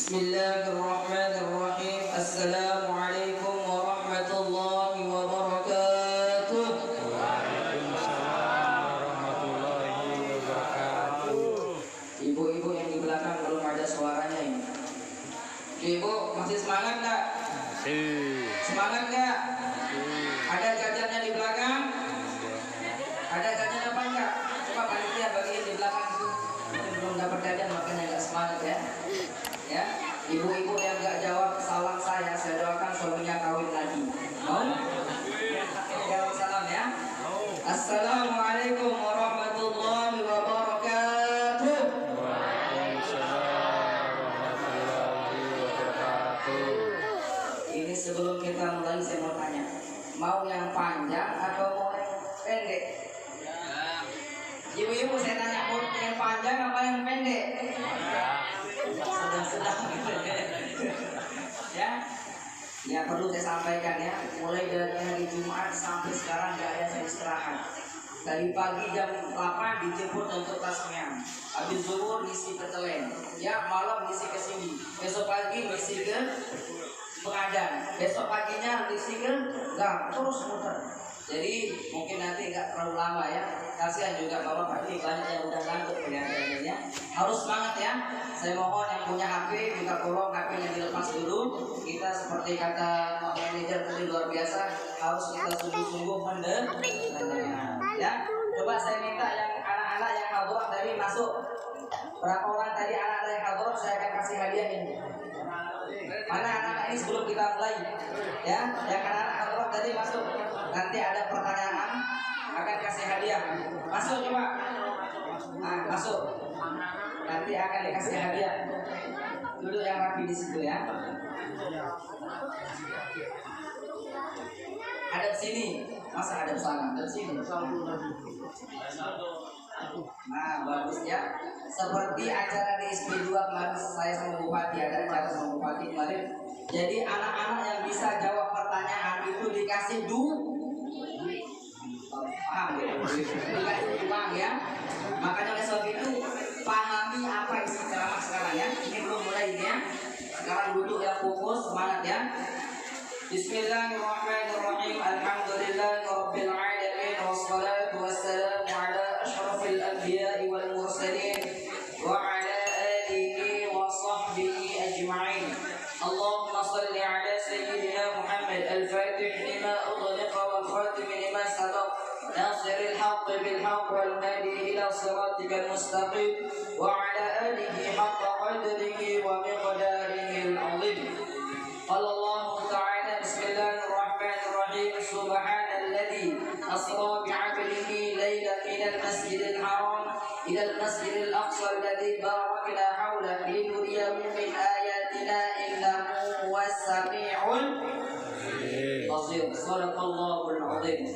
Bismillahirrahmanirrahim. Assalamualaikum warahmatullahi wabarakatuh. Waalaikumsalam warahmatullahi wabarakatuh. Ibu-ibu yang di belakang belum ada suaranya ini. Ibu masih semangat nggak? Masih. Semangat nggak? Ada jajannya di belakang? Ada jajan apa enggak? Coba panitia bagian di belakang itu. Mungkin belum dapat jajan makanya nggak semangat ya. Ya, ibu-ibu yang nggak jawab salam saya doakan suaminya kawin lagi. Mau? Jawab salam ya. Assalamualaikum warahmatullahi wabarakatuh. Waalaikumsalam warahmatullahi wabarakatuh. Ini sebelum kita mulai saya mau tanya, mau yang panjang atau mau yang pendek? Ibu-ibu saya tanya, mau yang panjang apa yang pendek? Sedang-sedang ya. Ya perlu saya sampaikan ya, mulai dari hari Jumat sampai sekarang nggak ada saya istirahat. Dari pagi jam 8 dijemput untuk tasmiah, habis zuhur ngisi ke Telen, ya malam ngisi ke sini, besok pagi ngisi ke pengadan, besok paginya ngisi ke gang, terus muter. Jadi mungkin nanti nggak terlalu lama ya. Kasihan juga bapak ini banyak yang udah ngantuk kelihatannya. Harus semangat ya. Saya mohon yang punya HP minta tolong HP-nya dilepas dulu. Kita seperti kata Pak Manajer tadi luar biasa, harus kita sungguh-sungguh mendengar. Ya. Coba saya minta yang anak-anak yang hadirah tadi masuk. Berapa orang tadi anak-anak yang hadirah saya akan kasih hadiah ini. Mana anak-anak ini sebelum kita mulai? Ya, yang anak-anak hadirah tadi masuk. Nanti ada pertanyaan akan kasih hadiah. Masuk coba. Nah, masuk. Nanti akan dikasih hadiah. Duduk yang rapi di situ ya. Ada sini. Masa ada sana? Ada sini. Nah, bagus ya. Seperti acara di SP2 kemarin saya sama Bupati, ada acara sama Bupati kemarin. Jadi anak-anak yang bisa jawab pertanyaan itu dikasih paham ya? Dikasih uang ya. Makanya oleh sebab itu pahami apa isi ceramah sekarang ya. Ini belum mulai ini ya. Sekarang duduk ya, fokus, semangat ya. Bismillahirrahmanirrahim. Alhamdulillahirabbil alamin wassalatu wassalamu ala asyrafil anbiya'i wal mursalin wa ala alihi wa sahbihi ajma'in. Allahumma salli ala sayyidina Muhammad al-Fatih lima ughliqa wal khatim lima sabaq nasiril haqqi bil haqq wal hadi ila siratikal mustaqim wa ala alihi haqqa qadrihi wa miqdarihi al-'azim. Qala Allah ta'ala bismillahirrahmanirrahim subhanalladzi asra bi'abdihi laylan minal masjidil haram ila al-masjidil aqsa alladzi barakna hawlahu linuriyahu min ayatina innahu huwas sami'ul basir. Shadaqallahul 'azim.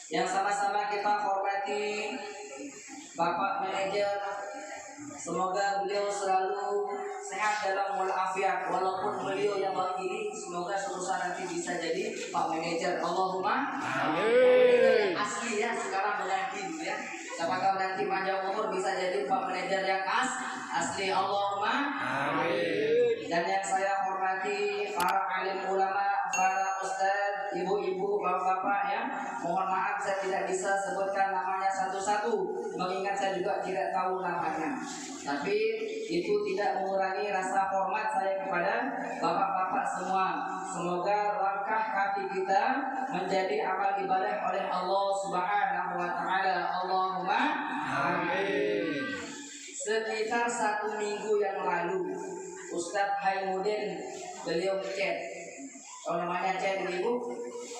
Yang sama-sama kita hormati Bapak Manajer, semoga beliau selalu sehat dalam walafiat. Walaupun beliau yang wakili, semoga suatu saat nanti bisa jadi Pak Manajer. Allahumma amin. Asli ya, sekarang menanti ya. Siapa tahu nanti panjang umur bisa jadi Pak Manajer yang asli. Allahumma amin. Dan yang saya hormati para alim ulama, para ustadz, ibu-ibu, bapak-bapak ya. Mohon maaf saya tidak bisa sebutkan namanya satu-satu, mengingat saya juga tidak tahu namanya. Tapi itu tidak mengurangi rasa hormat saya kepada bapak-bapak semua. Semoga langkah kaki kita menjadi amal ibadah oleh Allah Subhanahu wa taala. Allahumma amin. Sekitar 1 minggu yang lalu Ustadz Haimudin beliau chat. Oh namanya chat ibu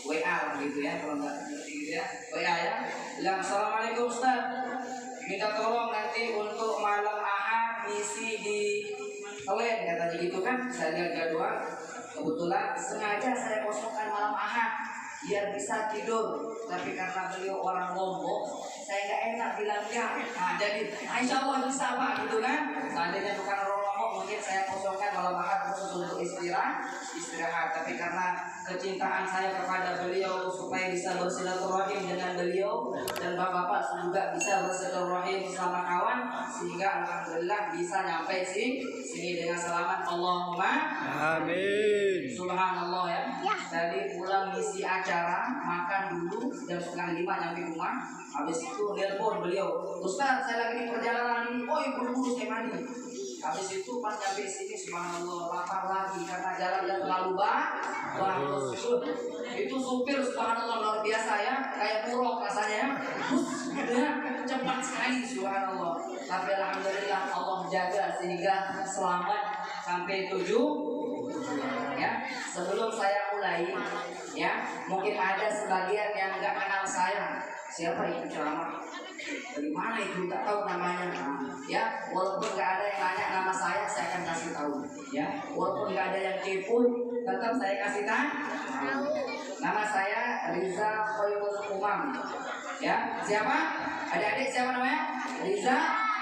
WA gitu ya, kalau nggak gitu ya, WA ya. Bilang assalamualaikum Ustaz, minta tolong nanti untuk malam Ahad misi di Telen katanya gitu kan. Saya lihat jadwal, kebetulan sengaja saya kosongkan malam Ahad biar bisa tidur. Tapi karena beliau orang Lombok, saya nggak enak bilangnya. Nah jadi insya Allah bisa Pak gitu kan. Seandainya bukan orang Lombok mungkin saya kosongkan malam Ahad khusus untuk istirahat. Tapi karena kecintaan saya kepada beliau supaya bisa bersilaturahim dengan beliau, dan bapak-bapak juga bisa bersilaturahim sama kawan, sehingga alhamdulillah bisa nyampe sini dengan selamat. Allahumma Amin. subhanallah ya. Tadi pulang ngisi acara, makan dulu jam 4:30 nyampe rumah. Habis itu nelpon beliau, Ustaz saya lagi di perjalanan ini, oh buru-buru saya mandi. Habis itu pas nyampe sini subhanallah lapar lagi karena jalannya terlalu bagus. Itu supir subhanallah luar biasa ya, kayak buruk rasanya ya. Gitu ya, cepat sekali subhanallah. Tapi alhamdulillah Allah jaga sehingga selamat sampai tujuan ya. Sebelum saya mulai ya, mungkin ada sebagian yang nggak kenal saya. Siapa itu ceramah? Dari mana itu? Tak tahu namanya. Ya, walaupun nggak ada yang nanya nama saya akan kasih tahu. Ya, walaupun nggak ada yang kepo, tetap saya kasih tahu. Nama saya Riza Khairul Umam. Ya, siapa? Adik-adik siapa namanya? Riza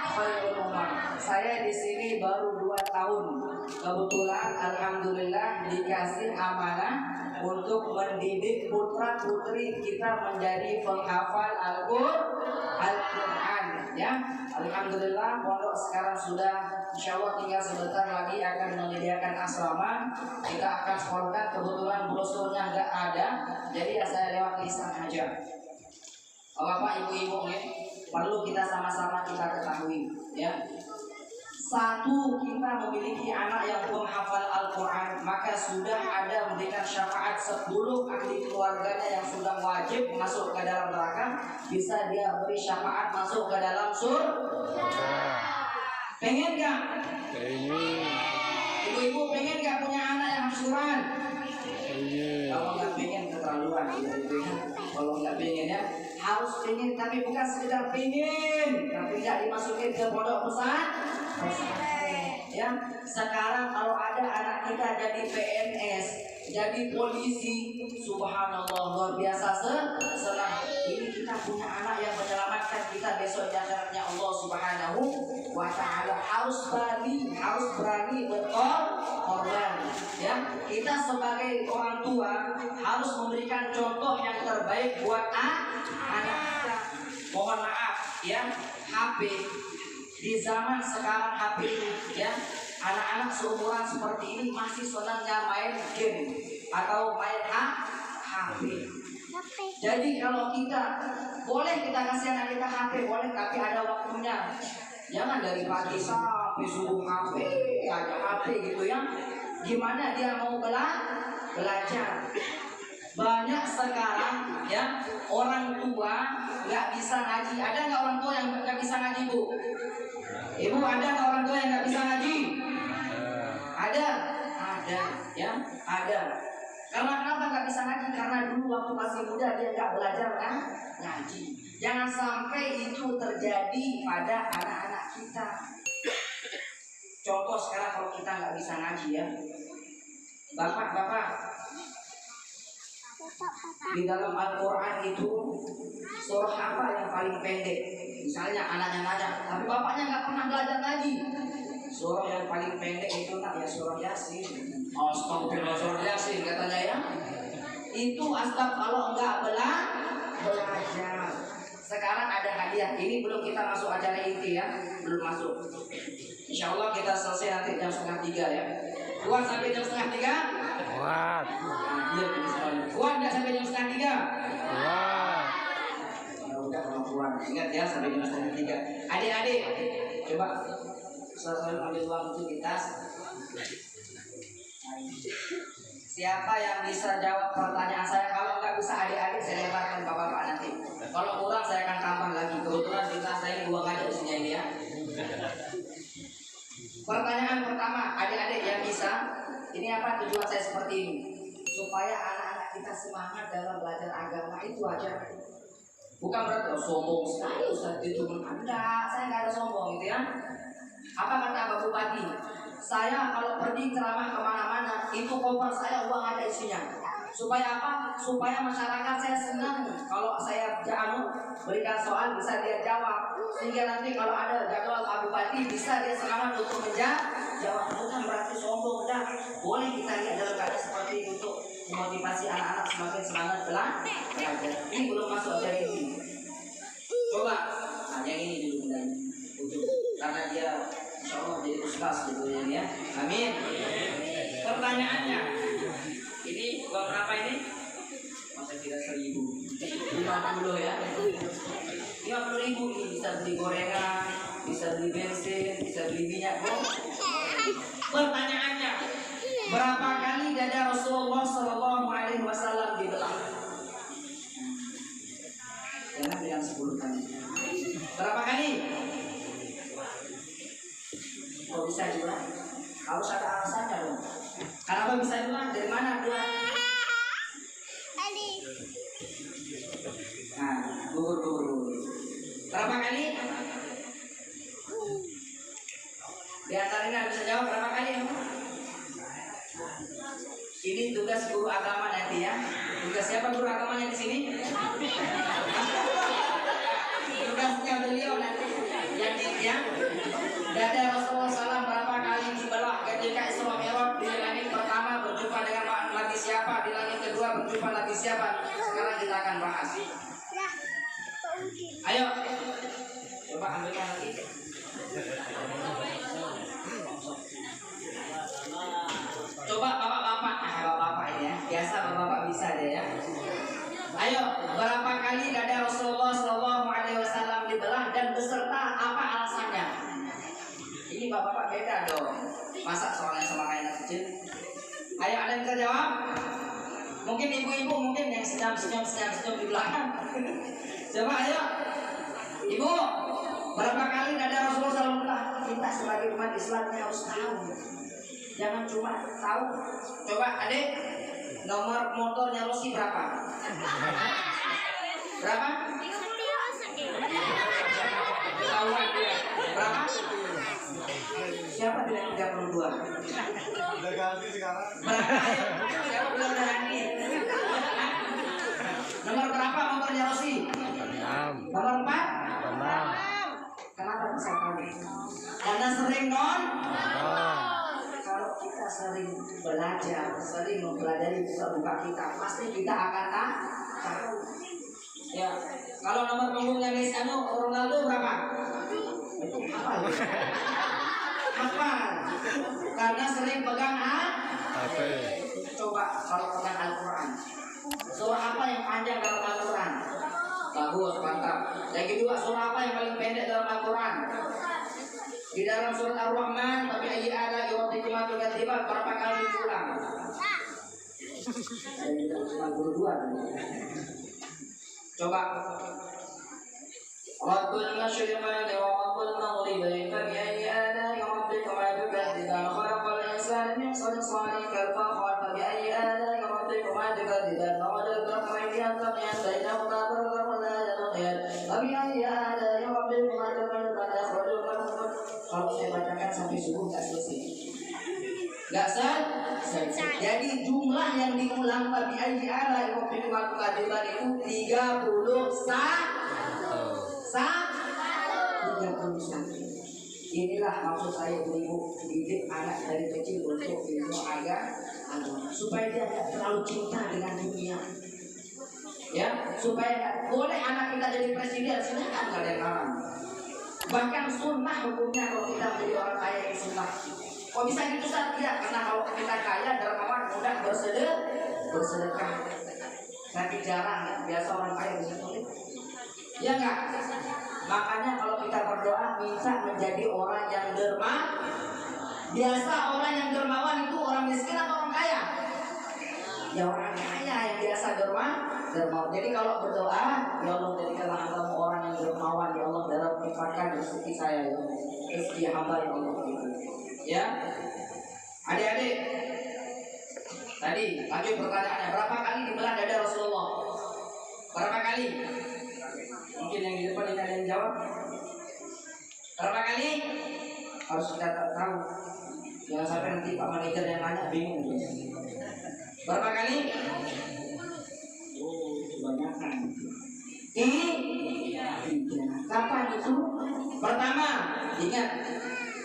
Khairul Umam. Saya di sini baru 2 tahun. Kebetulan alhamdulillah dikasih amanah untuk mendidik putra putri kita menjadi penghafal Al-Quran ya. Alhamdulillah pondok sekarang sudah insyaallah tinggal sebentar lagi akan menyediakan asrama. Kita akan sekolahkan, kebetulan brosurnya nggak ada, jadi ya saya lewat lisan aja. Bapak ibu-ibu nih, perlu kita sama-sama kita ketahui ya. Satu, kita memiliki anak yang menghafal Al-Quran, maka sudah ada memberikan syafaat 10 ahli keluarganya yang sudah wajib masuk ke dalam neraka, bisa dia beri syafaat masuk ke dalam surga. Pengen gak? Pengen. Ibu-ibu pengen gak punya anak yang hafal Quran? Pengen. Kalau nggak pengen keterlaluan gitu ya. Kalau nggak pengen ya harus pengen, tapi bukan sekedar pengen, tapi nggak dimasukin ke pondok pesantren. Ya, sekarang kalau ada anak kita jadi PNS, jadi polisi, subhanallah luar biasa senang. Ini kita punya anak yang menyelamatkan kita besok di akhiratnya Allah Subhanahu wa taala. Harus berani berkorban. Ya, kita sebagai orang tua harus memberikan contoh yang terbaik buat anak kita. Mohon maaf ya, HP di zaman sekarang HP ya, anak-anak seumuran seperti ini masih senangnya main game atau main HP. Jadi kalau kita boleh kita kasih anak kita HP boleh, tapi ada waktunya. Jangan dari pagi sampai subuh HP aja HP gitu ya. Gimana dia mau belajar? Banyak sekarang ya orang tua nggak bisa ngaji. Ada nggak orang tua yang nggak bisa ngaji, Bu? Ibu, ada nggak orang tua yang nggak bisa ngaji? Ada ya, ada. Karena kenapa nggak bisa ngaji? Karena dulu waktu masih muda dia nggak belajar kan ngaji. Jangan sampai itu terjadi pada anak-anak kita. Contoh sekarang kalau kita nggak bisa ngaji ya, bapak-bapak, di dalam Al-Quran itu surah apa yang paling pendek? Misalnya anaknya nanya, tapi bapaknya nggak pernah belajar ngaji. Surah yang paling pendek itu nak ya surah Yasin. Astagfirullah, surah Yasin katanya ya. Itu kalau nggak belajar. Sekarang ada hadiah. Ini belum kita masuk acara inti ya, belum masuk. Insya Allah kita selesai nanti jam 2:30 ya. Kuat sampai jam 2:30? Kuat. Iya, kuat nggak sampai jam 2:30? Kuat. Udah kuat. Ingat ya sampai jam 2:30. Adik-adik, coba selalu ambil uang itu di tas. Siapa yang bisa jawab pertanyaan saya? Kalau nggak bisa adik-adik saya lebarkan bapak-bapak nanti. Kalau kurang saya akan tambah lagi. Kebetulan di tas saya uang aja isinya ini ya. Pertanyaan pertama, adik-adik yang bisa, ini apa tujuan saya seperti ini? Supaya anak-anak kita semangat dalam belajar agama, itu aja. Bukan berarti sombong sekali Ustaz itu. Enggak, saya nggak ada sombong gitu ya. Apa kata Pak Bupati? Saya kalau pergi ceramah kemana-mana, itu koper saya uang ada isinya. Supaya apa? Supaya masyarakat saya senang. Kalau saya berikan soal bisa dia jawab. Sehingga nanti kalau ada jadwal Pak Bupati bisa dia semangat untuk menjawab. Bukan berarti sombong. Udah boleh kita lihat dalam keadaan seperti itu untuk motivasi anak-anak semakin semangat belajar. Ini belum masuk dari ini. Coba, nah yang ini dulu mulai. Karena dia insya Allah jadi ustaz gitu ya. Amin. Pertanyaannya, ini uang berapa ini? Masa tidak 1.000? 50 ya. 50.000 ini bisa beli gorengan, bisa beli bensin, bisa beli minyak. Pertanyaannya, berapa kali dada Rasulullah SAW dibelah? Jangan bilang 10 kali. Berapa kali? Kok bisa dibelah? Harus ada alasannya dong. Kenapa bisa dibelah? Dari mana dibelah? Nah, gugur. Berapa kali? Di antaranya bisa jawab berapa kali? Ini tugas guru agama nanti ya. Tugas siapa guru agamanya di sini? Tugasnya beliau nanti yang dada Rasulullah SAW berapa kali dibelah ketika Isra Mi'raj. Di langit pertama berjumpa dengan Nabi siapa, di langit kedua berjumpa Nabi siapa. Sekarang kita akan bahas. Ayo, coba ambilkan lagi. Coba bapak-bapak ini ya. Biasa bapak-bapak bisa deh ya. Ayo, berapa kali dada Rasulullah SAW dibelah dan beserta apa alasannya? Ini bapak-bapak beda dong. Masa soalnya sama kayak anak kecil? Ayo, ada yang bisa jawab? Mungkin ibu-ibu mungkin yang senyum di belakang. Coba ayo, ibu, berapa kali dada Rasulullah SAW dibelah? Kita sebagai umat Islam harus tahu. Jangan cuma tahu. Coba adik, nomor motornya Rosi berapa? Berapa? Ketahuan dia. Berapa? Siapa bilang 32? Udah ganti sekarang. Berapa? Siapa bilang udah ganti? Nomor berapa motornya Rosi? 6. Nomor 4? 6. Kenapa bisa tahu? Karena sering non. Oh. Kalau kita sering belajar, sering mempelajari buka kita, pasti kita akan tahu. Ya, kalau nomor punggungnya Cristiano Ronaldo berapa? Itu apa? Apa? Karena sering pegang HP. Coba kalau pegang Al-Quran, surah apa yang panjang dalam Al-Quran? Bagus, mantap. Yang kedua, surah apa yang paling pendek dalam Al-Quran? Di dalam surat Ar-Rahman, tapi ayat ada yawmikuma tukadziban berapa kali diulang? Ada 92. Coba. Rabbul masyriqaini wa rabbul maghribaini fa bi ayyi ala'i rabbikuma tukadziban khalaqal insana min salsalin kal fakhar fa bi ayyi ala'i rabbikuma tukadziban marajal bahraini yaltaqiyan bainahuma barzakhun la yabghiyan fa bi ayyi ala'i rabbikuma tukadziban akhrajal kalau saya bacakan sampai subuh tak selesai. Gak selesai. Jadi jumlah yang diulang Nabi ayyi ala rabbikuma tukadziban itu 31. Inilah maksud saya ibu didik anak dari kecil untuk ilmu agama supaya dia tidak terlalu cinta dengan dunia. Ya, supaya boleh anak kita jadi presiden, silakan, nggak ada yang larang. Bahkan sunnah hukumnya kalau kita menjadi orang kaya yang sunnah. Kok bisa gitu Ustaz? Ya, karena kalau kita kaya dermawan mudah bersedekah. Tapi jarang biasa orang kaya bisa sulit. Ya enggak? Makanya kalau kita berdoa bisa menjadi orang yang dermawan. Biasa orang yang dermawan itu orang miskin atau orang kaya? Ya orang kaya yang biasa dermawan. Jadi kalau berdoa, ya Allah jadikanlah hambamu orang yang dermawan, ya Allah dalam infakkan rezeki saya, ya rezeki hamba ya Allah. Ya, adik-adik, tadi lagi pertanyaannya berapa kali dibelah dada Rasulullah? Berapa kali? Mungkin yang di depan ini ada yang jawab. Berapa kali? Harus kita tahu. Jangan sampai nanti Pak Manajer yang nanya bingung. Berapa kali? Kebanyakan. Ini kapan itu? Pertama, ingat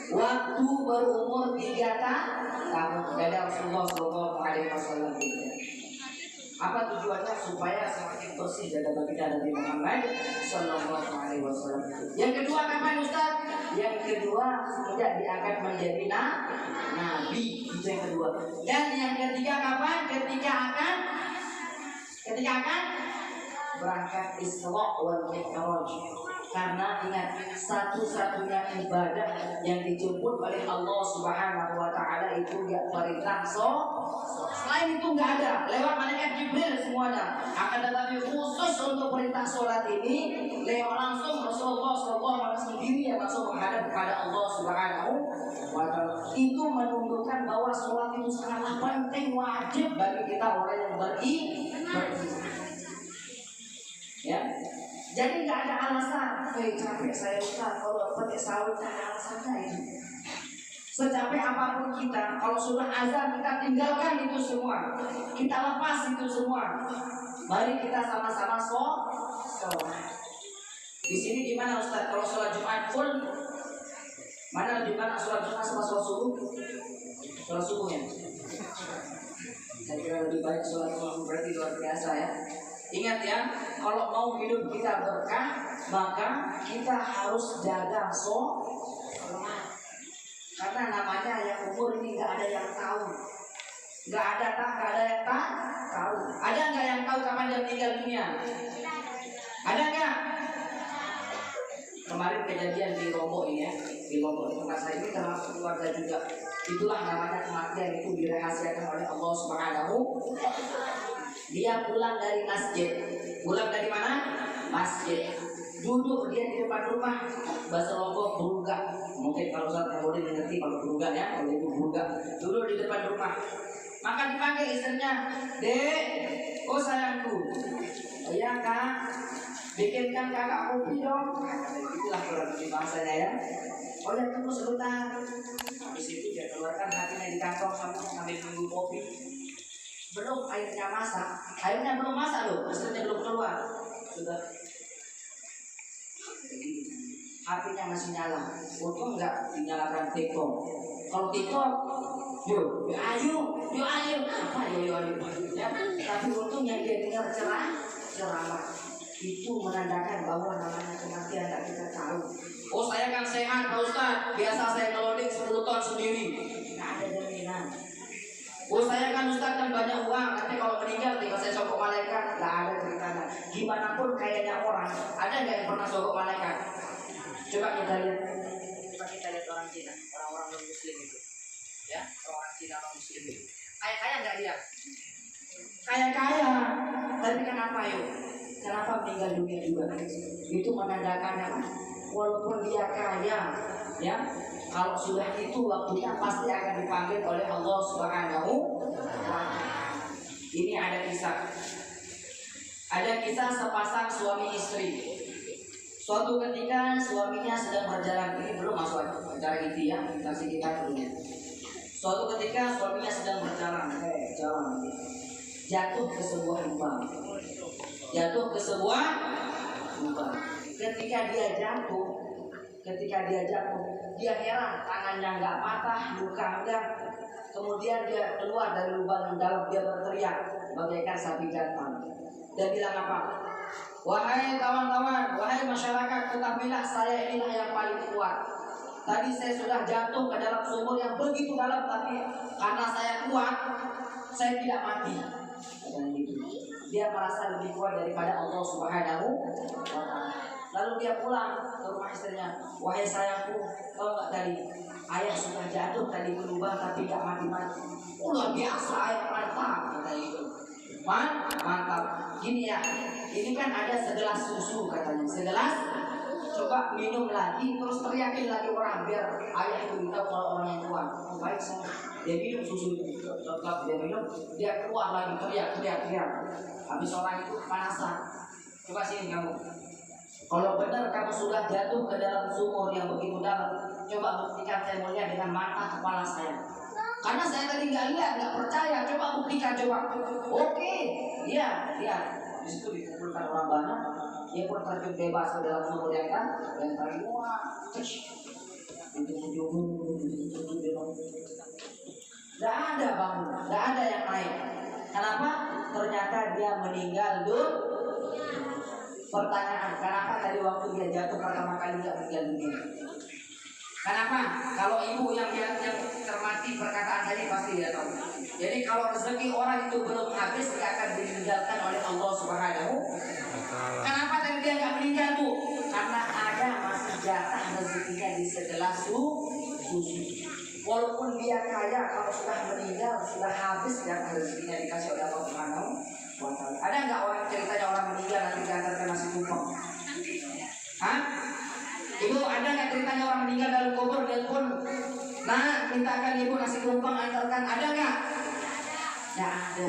waktu berumur 3 tahun dada Rasulullah SAW. Apa tujuannya? Supaya semakin bersih jaga baginda Nabi Muhammad Sallallahu Alaihi Wasallam. Yang kedua kapan Ustaz? Yang kedua tidak diangkat menjadi nabi, itu yang kedua. Dan yang ketiga kapan? Ketika akan berangkat Isra wal Mi'raj. Karena ingat, satu-satunya ibadah yang dijemput oleh Allah Subhanahu wa taala itu ya perintah selain itu nggak ada, lewat malaikat Jibril semuanya. Akan tetapi khusus untuk perintah sholat ini lewat langsung Rasulullah SAW sendiri yang langsung menghadap kepada Allah Subhanahu wa taala. Itu menunjukkan bahwa sholat itu sangatlah penting, wajib bagi kita orang yang beriman. Ya. Jadi nggak ada alasan, capek saya Ustaz, kalau pakai sawit nggak ada alasannya ini. Secapek apapun kita, kalau sudah azan kita tinggalkan itu semua, kita lepas itu semua. Mari kita sama-sama sholat. Di sini gimana Ustaz? Kalau sholat Jumat full, mana di mana sholat Jumat sama sholat subuh? Sholat subuh ya. Saya kira lebih baik sholat subuh, berarti luar biasa ya. Ingat ya, kalau mau hidup kita berkah, maka kita harus jaga sholat. Karena namanya yang umur ini nggak ada yang tahu, nggak ada yang tahu. Ada nggak yang tahu kapan dia meninggal dunia? Ada nggak? Kemarin kejadian di Lombok ini ya, di Lombok tempat saya ini termasuk keluarga juga. Itulah namanya kematian itu dirahasiakan oleh Allah Subhanahu. Dia pulang dari masjid. Pulang dari mana? Masjid. Duduk dia di depan rumah. Bahasa Lombok beruga. Mungkin kalau Ustaz boleh mengerti kalau beruga ya, kalau itu beruga. Duduk di depan rumah. Maka dipanggil istrinya, "Dek, oh sayangku." "Oh iya Kak, bikinkan kakak kopi dong." Itulah kurang lebih bahasanya ya. "Oh ya, tunggu sebentar." Habis itu dia keluarkan hatinya di kantong sambil menunggu kopi. Belum airnya masak, airnya belum masak loh, istrinya belum keluar. Sudah apinya masih nyala. Untung enggak dinyalakan TikTok. Kalau TikTok, yo ayo, apa yo ya. Tapi untungnya dia dengar ceramah. Itu menandakan bahwa namanya kematian tak kita tahu. Oh saya kan sehat Pak Ustaz, biasa saya ngeloading 10 ton sendiri. Nggak ada jaminan. Oh saya kan Ustaz kan banyak uang, nanti kalau meninggal tinggal saya sogok malaikat. Nggak ada ceritanya. Gimana pun kayaknya orang, ada nggak yang pernah sogok malaikat? Coba kita lihat orang Cina, orang-orang non Muslim itu, ya orang Cina non Muslim itu. Kaya nggak dia? Kaya, tapi kenapa yuk? Kenapa meninggal dunia juga? Itu menandakan apa? Walaupun dia kaya, ya. Kalau sudah itu waktunya pasti akan dipanggil oleh Allah Subhanahu wa taala. Ini ada kisah sepasang suami istri. Suatu ketika suaminya sedang berjalan, ini belum masuk acara inti ya, kasih kita dulu. Suatu ketika suaminya sedang berjalan, jatuh ke sebuah lubang. Ketika dia jatuh, dia heran, tangannya nggak patah, luka enggak. Kemudian dia keluar dari lubang yang dalam, dia berteriak bagaikan sapi jantan. Dia bilang apa? "Wahai kawan-kawan, wahai masyarakat, ketahuilah saya inilah yang paling kuat. Tadi saya sudah jatuh ke dalam sumur yang begitu dalam, tapi karena saya kuat, saya tidak mati." Dia merasa lebih kuat daripada Allah Subhanahu wa taala. Lalu dia pulang ke rumah istrinya. "Wahai sayangku, tahu nggak tadi ayah sudah jatuh tadi ke lubang tapi tidak mati-mati." Luar biasa, ayah mantap kata itu. Mantap. Gini ya, ini kan ada segelas susu katanya. Segelas, coba minum lagi, terus teriakin lagi orang biar ayah itu tahu kalau orang yang kuat. Baik saya. Dia minum susu itu, dia minum, dia keluar lagi teriak. Habis orang itu panasan. Coba sini kamu. Kalau benar kamu sudah jatuh ke dalam sumur yang begitu dalam, coba buktikan saya melihat dengan mata kepala saya. Karena saya tadi nggak lihat, nggak percaya. Coba buktikan, coba. Oke, iya. Di situ dikumpulkan orang banyak. Dia pun terjun bebas ke dalam sumur yang tadi. Wah, nggak ada bangun, nggak ada yang naik. Kenapa? Ternyata dia meninggal Pertanyaan, kenapa tadi waktu dia jatuh pertama kali dia meninggal dunia? Kenapa? Kalau ibu yang cermati perkataan tadi pasti dia tahu. Jadi kalau rezeki orang itu belum habis, dia akan ditinggalkan oleh Allah Subhanahu. Kenapa tadi dia nggak meninggal, Bu? Karena ada masih jatah rezekinya di segelas susu. Walaupun dia kaya, kalau sudah meninggal sudah habis jatah rezekinya dikasih oleh Allah Subhanahu wa Ta'ala. Ada nggak orang ceritanya orang meninggal nanti diantarkan nasi tumpeng? Hah? Ibu, ada nggak ceritanya orang meninggal dalam kubur telepon? Nah, mintakan ibu nasi tumpeng antarkan, ada nggak? Nggak ada.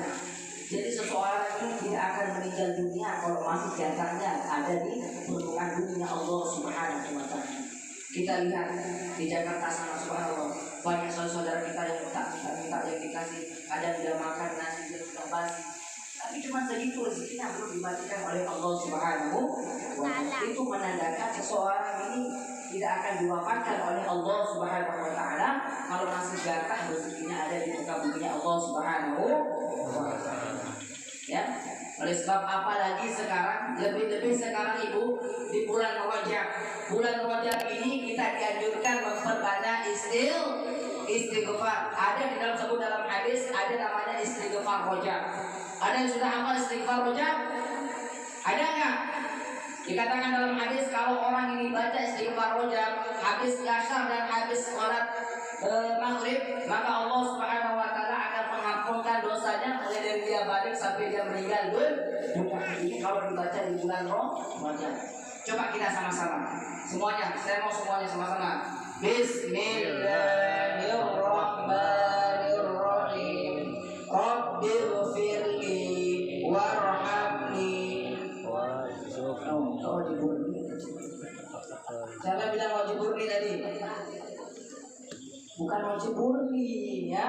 Jadi seseorang ini tidak akan meninggal dunia kalau masih jatahnya ada di permukaan dunia Allah Subhanahu wa Ta'ala. Kita lihat di Jakarta sana, subhanallah, banyak saudara kita yang minta yang dikasih, ada tidak makan nasi dia sudah basi. Tapi cuma segitu rezekinya belum dimatikan oleh Allah Subhanahu wa Ta'ala. Itu menandakan seseorang ini tidak akan diwafatkan oleh Allah Subhanahu wa Ta'ala kalau masih jatah rezekinya ada di muka bumi Allah Subhanahu wa Ta'ala. Ya, oleh sebab apalagi sekarang, lebih-lebih sekarang ibu di bulan Rajab. Bulan Rajab ini kita dianjurkan memperbanyak istighfar. Ada di dalam hadis ada namanya istighfar Rajab. Ada yang sudah hafal istighfar Rajab? Ada nggak? Dikatakan dalam hadis kalau orang ini baca istighfar Rajab habis asar dan habis sholat maghrib, maka Allah Subhanahu wa Ta'ala akan mengampunkan dosanya mulai dari dia balik sampai dia meninggal. Ini kalau dibaca di bulan Rajab. Coba kita sama-sama. Semuanya, saya mau semuanya sama-sama. Bismillahirrahmanirrahim. Rabbighfirli warhamni. Saya bilang wajib murni tadi. Bukan wajib murni ya.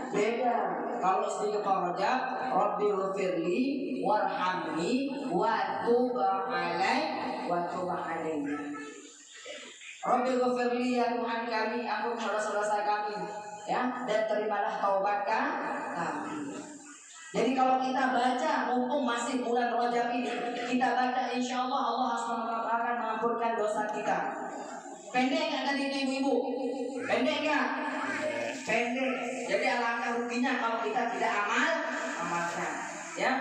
Beda. Kalau istighfar Rajab, Rabbighfirli warhamni wa tub alaihi wa tub alaihi. Rabbighfirli ya Tuhan kami, ampunilah dosa-dosa kami ya, dan terimalah taubat kami. Jadi kalau kita baca mumpung masih bulan Rajab ini, kita baca insya Allah SWT akan mengampunkan dosa kita. Pendek nggak tadi ibu-ibu? Pendek nggak? Pendek. Jadi alangkah ruginya kalau kita tidak amalkan, ya.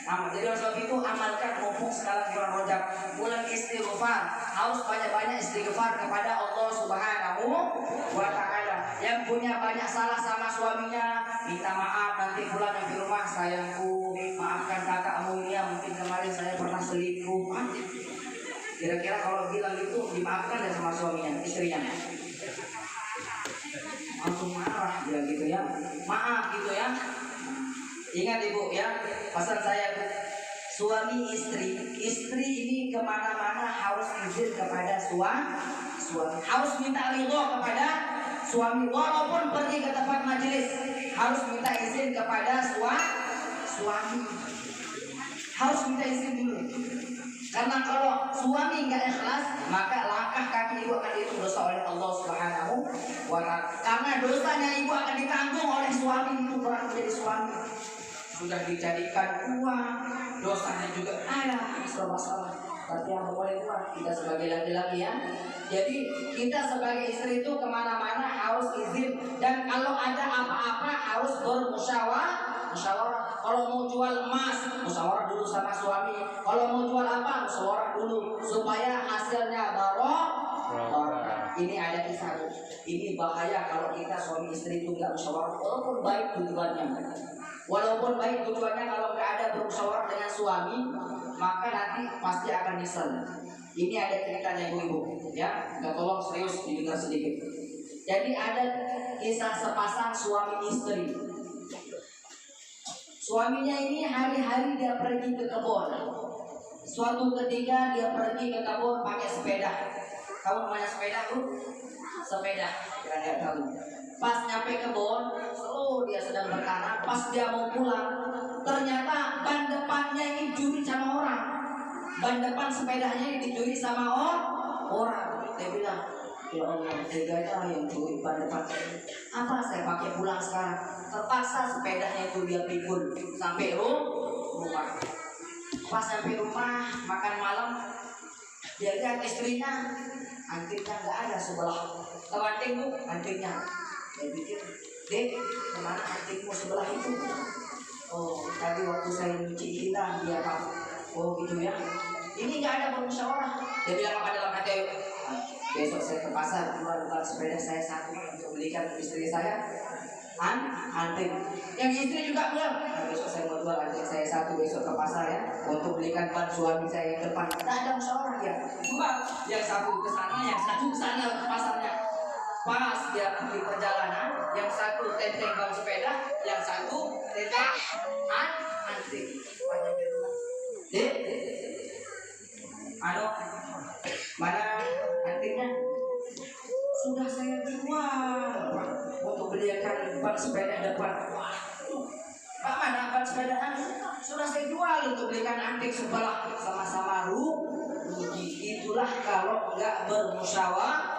Jadi oleh sebab itu amalkan mumpung sekarang bulan Rajab, bulan istighfar. Harus banyak-banyak istighfar kepada Allah Subhanahu wa Ta'ala. Yang punya banyak salah sama suaminya, minta maaf nanti pulang di rumah, sayangku, maafkan kakakmu ya, mungkin kemarin saya pernah selingkuh. Kira-kira kalau bilang gitu dimaafkan ya sama suaminya, istrinya? Langsung marah bilang gitu ya, maaf gitu ya. Ingat ibu ya, pesan saya, suami istri ini kemana-mana harus izin kepada suami, harus minta ridho kepada suami, walaupun pergi ke tempat majelis harus minta izin kepada suami, harus minta izin dulu. Karena kalau suami nggak ikhlas, maka langkah kaki ibu akan dihitung dosa oleh Allah Subhanahu wa Ta'ala. Karena dosanya ibu akan ditanggung oleh suami itu, orang menjadi suami. Sudah dijadikan uang, dosanya juga ada, masalah. Tapi yang boleh uang, kita sebagai laki-laki ya. Jadi kita sebagai istri itu kemana-mana harus izin. Dan kalau ada apa-apa harus bermusyawarah. Kalau mau jual emas, musyawarah dulu sama suami. Kalau mau jual apa, musyawarah dulu supaya hasilnya barokah. Ini ada kisah. Ini bahaya kalau kita suami istri itu nggak musyawarah, walaupun baik tujuannya. Walaupun baik tujuannya, kalau nggak ada bermusyawarah dengan suami, maka nanti pasti akan nyesel. Ini ada ceritanya ibu-ibu, ya. Nggak, tolong serius didengar sedikit. Jadi ada kisah sepasang suami istri. Suaminya ini hari-hari dia pergi ke kebun. Suatu ketika dia pergi ke kebun pakai sepeda. Kamu namanya sepeda tuh? Sepeda, kira-kira tahu. Pas nyampe kebun, dia sedang bertanam. Pas dia mau pulang, ternyata ban depannya ini dicuri sama orang. Ban depan sepedanya ini dicuri sama orang. Dia bilang, ya Allah, teganya yang curi ban depan. Apa saya pakai pulang sekarang? Terpaksa sepedanya itu dia pikul sampai rumah. Pas sampai rumah makan malam, dia lihat istrinya, antingnya nggak ada sebelah. Tahu anting bu? Antingnya. Dia pikir, Dek, kemana antingmu sebelah itu? Oh, tadi waktu saya nyuci hilang dia pak. Oh gitu ya. Ini nggak ada bermusyawarah. Dia bilang apa dalam hati? Besok saya ke pasar jual sepeda saya satu untuk belikan istri saya anting. Yang istri juga bilang, besok saya mau jual anting saya satu besok ke pasar ya untuk belikan ban suami saya yang depan. Tidak ada musyawarah ya. Cuma yang satu ke sana, yang satu ke sana ke pasarnya. Pas dia di perjalanan, yang satu tenteng ban sepeda, yang satu tenteng anting. Dek, halo, mana antingnya? Sudah saya jual untuk belikan ban sepeda depan. Pak, mana ban sepeda? Sudah saya jual untuk belikan anting sebelah, sama-sama rugi. Itulah kalau nggak musyawarah.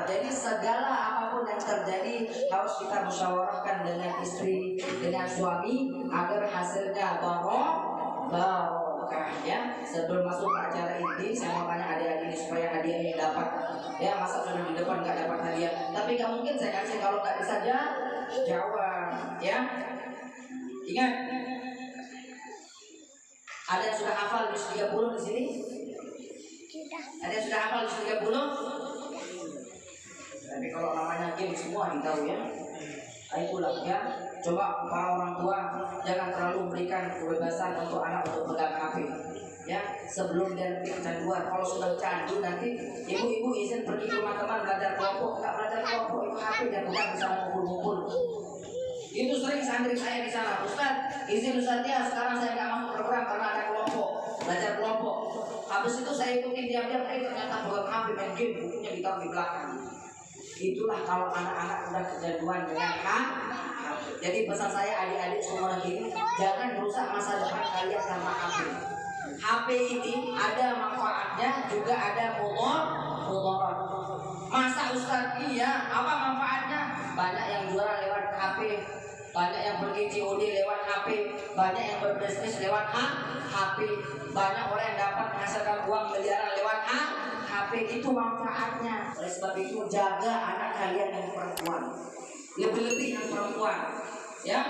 Jadi segala apapun yang terjadi harus kita musyawarahkan dengan istri, dengan suami agar hasilnya barokah ya. Sebelum masuk ke acara inti, saya mau tanya adik-adik ini supaya hadiahnya dapat. Ya, masa sudah di depan nggak dapat hadiah. Tapi nggak mungkin saya kasih kalau nggak bisa jawab. Ya, ingat. Ada yang sudah hafal juz 30 di sini? Ada yang sudah hafal juz 30? Tapi kalau namanya game semua ditahu ya. Itulah ya. Coba para orang tua jangan terlalu berikan kebebasan untuk anak untuk pegang HP. Ya, sebelum dia kecanduan. Kalau sudah candu nanti ibu-ibu izin pergi ke rumah teman belajar kelompok, nggak belajar kelompok itu HP dia bukan bisa ngumpul-ngumpul. Itu sering santri saya di sana, Ustaz, izin Ustaz ya sekarang saya nggak masuk program karena ada kelompok, belajar kelompok. Habis itu saya ikutin diam-diam, ternyata pegang HP main game, bukunya ditaruh di belakang. Itulah kalau anak-anak udah kecanduan dengan HP. Jadi pesan saya adik-adik semua lagi, jangan merusak masa depan kalian karena HP. HP ini ada manfaatnya juga ada mudarat. Masa Ustaz iya, apa manfaatnya? Banyak yang juara lewat HP, banyak yang pergi COD lewat HP, banyak yang berbisnis lewat HP, banyak orang yang dapat menghasilkan uang miliaran lewat HP. Itu manfaatnya. Oleh sebab itu jaga anak kalian yang perempuan, lebih-lebih yang perempuan. Ya,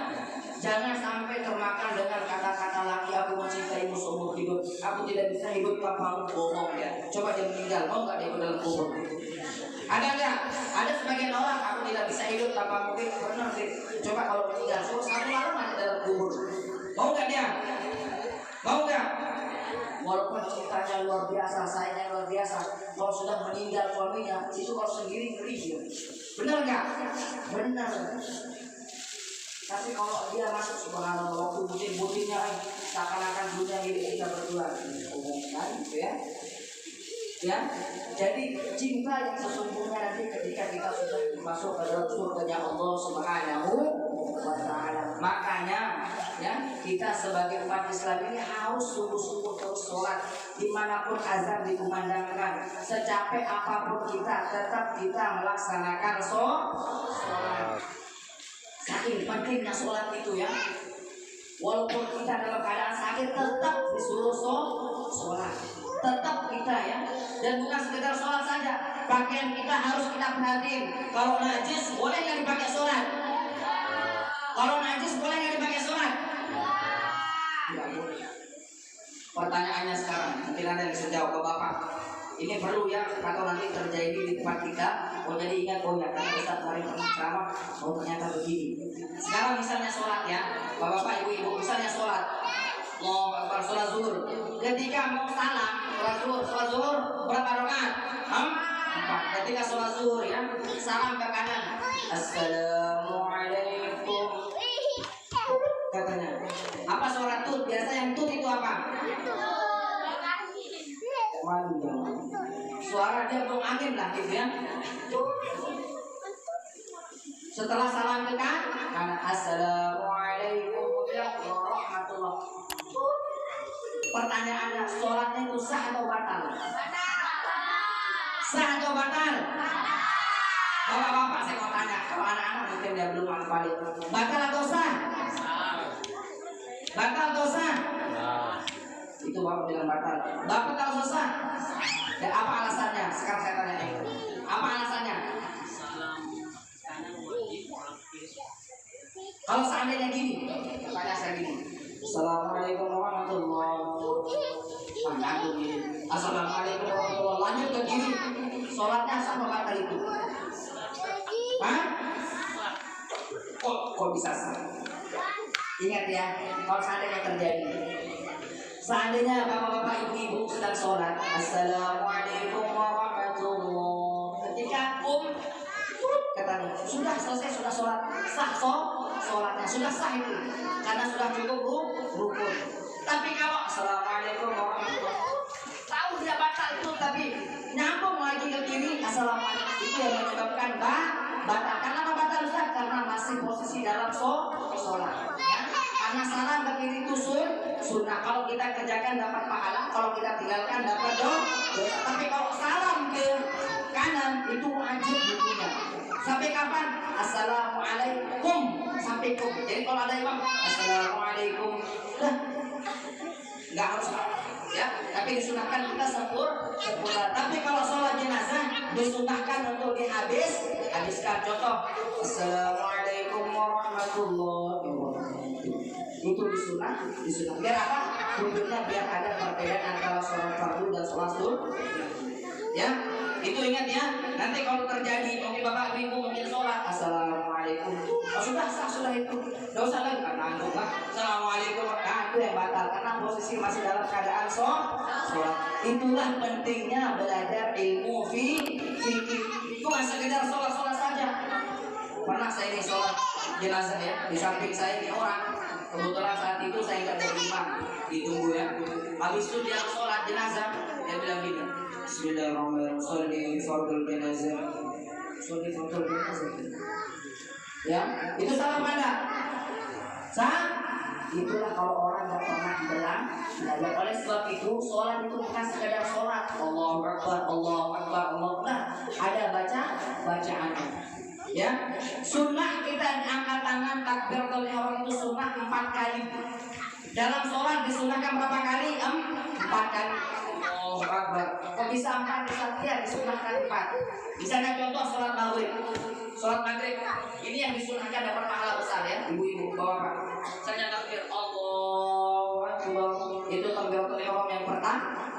jangan sampai termakan dengan kata-kata laki, aku mencintaimu seumur hidup, aku tidak bisa hidup tanpamu. Bohong ya. Coba dia meninggal, mau nggak dia dalam kubur? Ada nggak? Ada sebagian orang, aku tidak bisa hidup tanpamu. Benar sih. Coba kalau meninggal, satu malam ada dalam kubur. Mau nggak dia? Mau nggak? Walaupun cintanya luar biasa, sayangnya luar biasa, kalau sudah meninggal suaminya, itu kalau sendiri ngeri. Benar nggak? Benar. Tapi kalau dia masuk subhanallah waktu bucin-bucinnya seakan-akan dunia milik kita berdua, umumkan gitu ya. Ya, jadi cinta yang sesungguhnya nanti ketika kita sudah masuk ke dalam surganya Allah Subhanahu wa Ta'ala. Makanya ya kita sebagai umat Islam ini harus sungguh-sungguh terus sholat dimanapun azan dikumandangkan. Secapek apapun kita tetap kita melaksanakan sholat. Saking pentingnya sholat itu ya. Walaupun kita dalam keadaan sakit tetap disuruh sholat. Tetap kita ya. Dan bukan sekedar sholat saja, pakaian kita harus kita perhatiin. Kalau najis boleh nggak dipakai sholat? Kalau najis boleh nggak dipakai sholat? Tidak boleh. Pertanyaannya sekarang, mungkin ada yang bisa jawab ke Bapak. Ini perlu ya, atau nanti terjadi di tempat kita. Oh jadi ingat, oh ya karena Ustaz hari ceramah, oh ternyata begini. Sekarang misalnya sholat ya, Bapak ibu-ibu misalnya sholat, mau sholat zuhur. Ketika mau sholat zuhur berapa rakaat? 4. Ketika sholat zuhur ya, salam ke kanan. Assalamualaikum. Katanya. Apa suara tut? Biasa yang tut itu apa? Suara dia belum angin lah gitu ya. Setelah salam ke kanan, assalamualaikum warahmatullahi. Pertanyaannya, sholatnya itu sah atau batal? Sah atau batal? Bapak-bapak saya mau tanya, kalau anak-anak mungkin dia belum hafal itu. Batal atau sah? Batal atau sah? Itu bapak bilang batal. Bapak tahu sah? Dan apa alasannya? Sekarang saya tanya nih. Apa alasannya? Kalau seandainya gini, tanya saya gini. Assalamualaikum warahmatullahi wabarakatuh. Assalamualaikum warahmatullahi wabarakatuh. Lanjut ke kiri. Sholatnya sama batal itu. Hah? Kok bisa sah? Ingat ya, kalau seandainya terjadi. Seandainya bapak-bapak ibu-ibu sedang sholat, Assalamualaikum warahmatullahi. Ketika katanya sudah selesai, sudah sholat, sah sholatnya sudah sah itu, karena sudah cukup rukun. Tapi kalau Assalamualaikum warahmatullahi, tahu dia batal itu, tapi nyambung lagi ke kiri, Assalamualaikum, itu yang menyebabkan batal. Kenapa batal Ustaz? Karena masih posisi dalam sholat. Ya? Karena salam ke kiri itu sunnah. Kalau kita kerjakan dapat pahala, kalau kita tinggalkan dapat dosa. Tapi kalau salam ke kanan itu wajib hukumnya. Sampai kapan? Assalamualaikum sampai kum. Jadi kalau ada imam Assalamualaikum, dah nggak harus ya. Tapi disunahkan kita sempurna. Tapi kalau sholat jenazah disunahkan untuk habiskan. Contoh Assalamualaikum warahmatullahi wabarakatuh. Itu disunah. Biar apa? Hukumnya biar ada perbedaan antara sholat fardu dan sholat sunnah. Ya, itu ingat ya. Nanti kalau terjadi mungkin bapak ibu mungkin sholat Assalamualaikum, sudah itu dosa lagi karena antum lah. Assalamualaikum, itu yang batal karena posisi masih dalam keadaan sholat. Itulah pentingnya belajar ilmu fikih. Itu nggak sekedar sholat saja. Pernah saya ini sholat jenazah ya, di samping saya ini orang. Kebetulan saat itu saya nggak jadi imam, ditunggu ya. Habis itu dia sholat jenazah, dia bilang gini, Bismillahirrahmanirrahim, sholli fardul jenazah. Ya, itu salah mana? Sah? Itulah kalau orang nggak pernah belajar. Oleh sebab itu, sholat itu bukan sekedar sholat. Allahu Akbar, Allahu Akbar, Allahu Akbar. Ada bacaannya. Ya, sunnah kita angkat tangan takbiratul ihram itu sunnah 4 kali. Dalam sholat disunahkan berapa kali? 4 kali. Allahu Akbar. Kok bisa 4? Bisa 3, disunahkan 4. Misalnya contoh sholat maghrib. Sholat maghrib ini yang disunahkan dapat pahala besar ya, ibu-ibu, bapak. Misalnya takbir Allahu Akbar, itu takbiratul ihram yang pertama.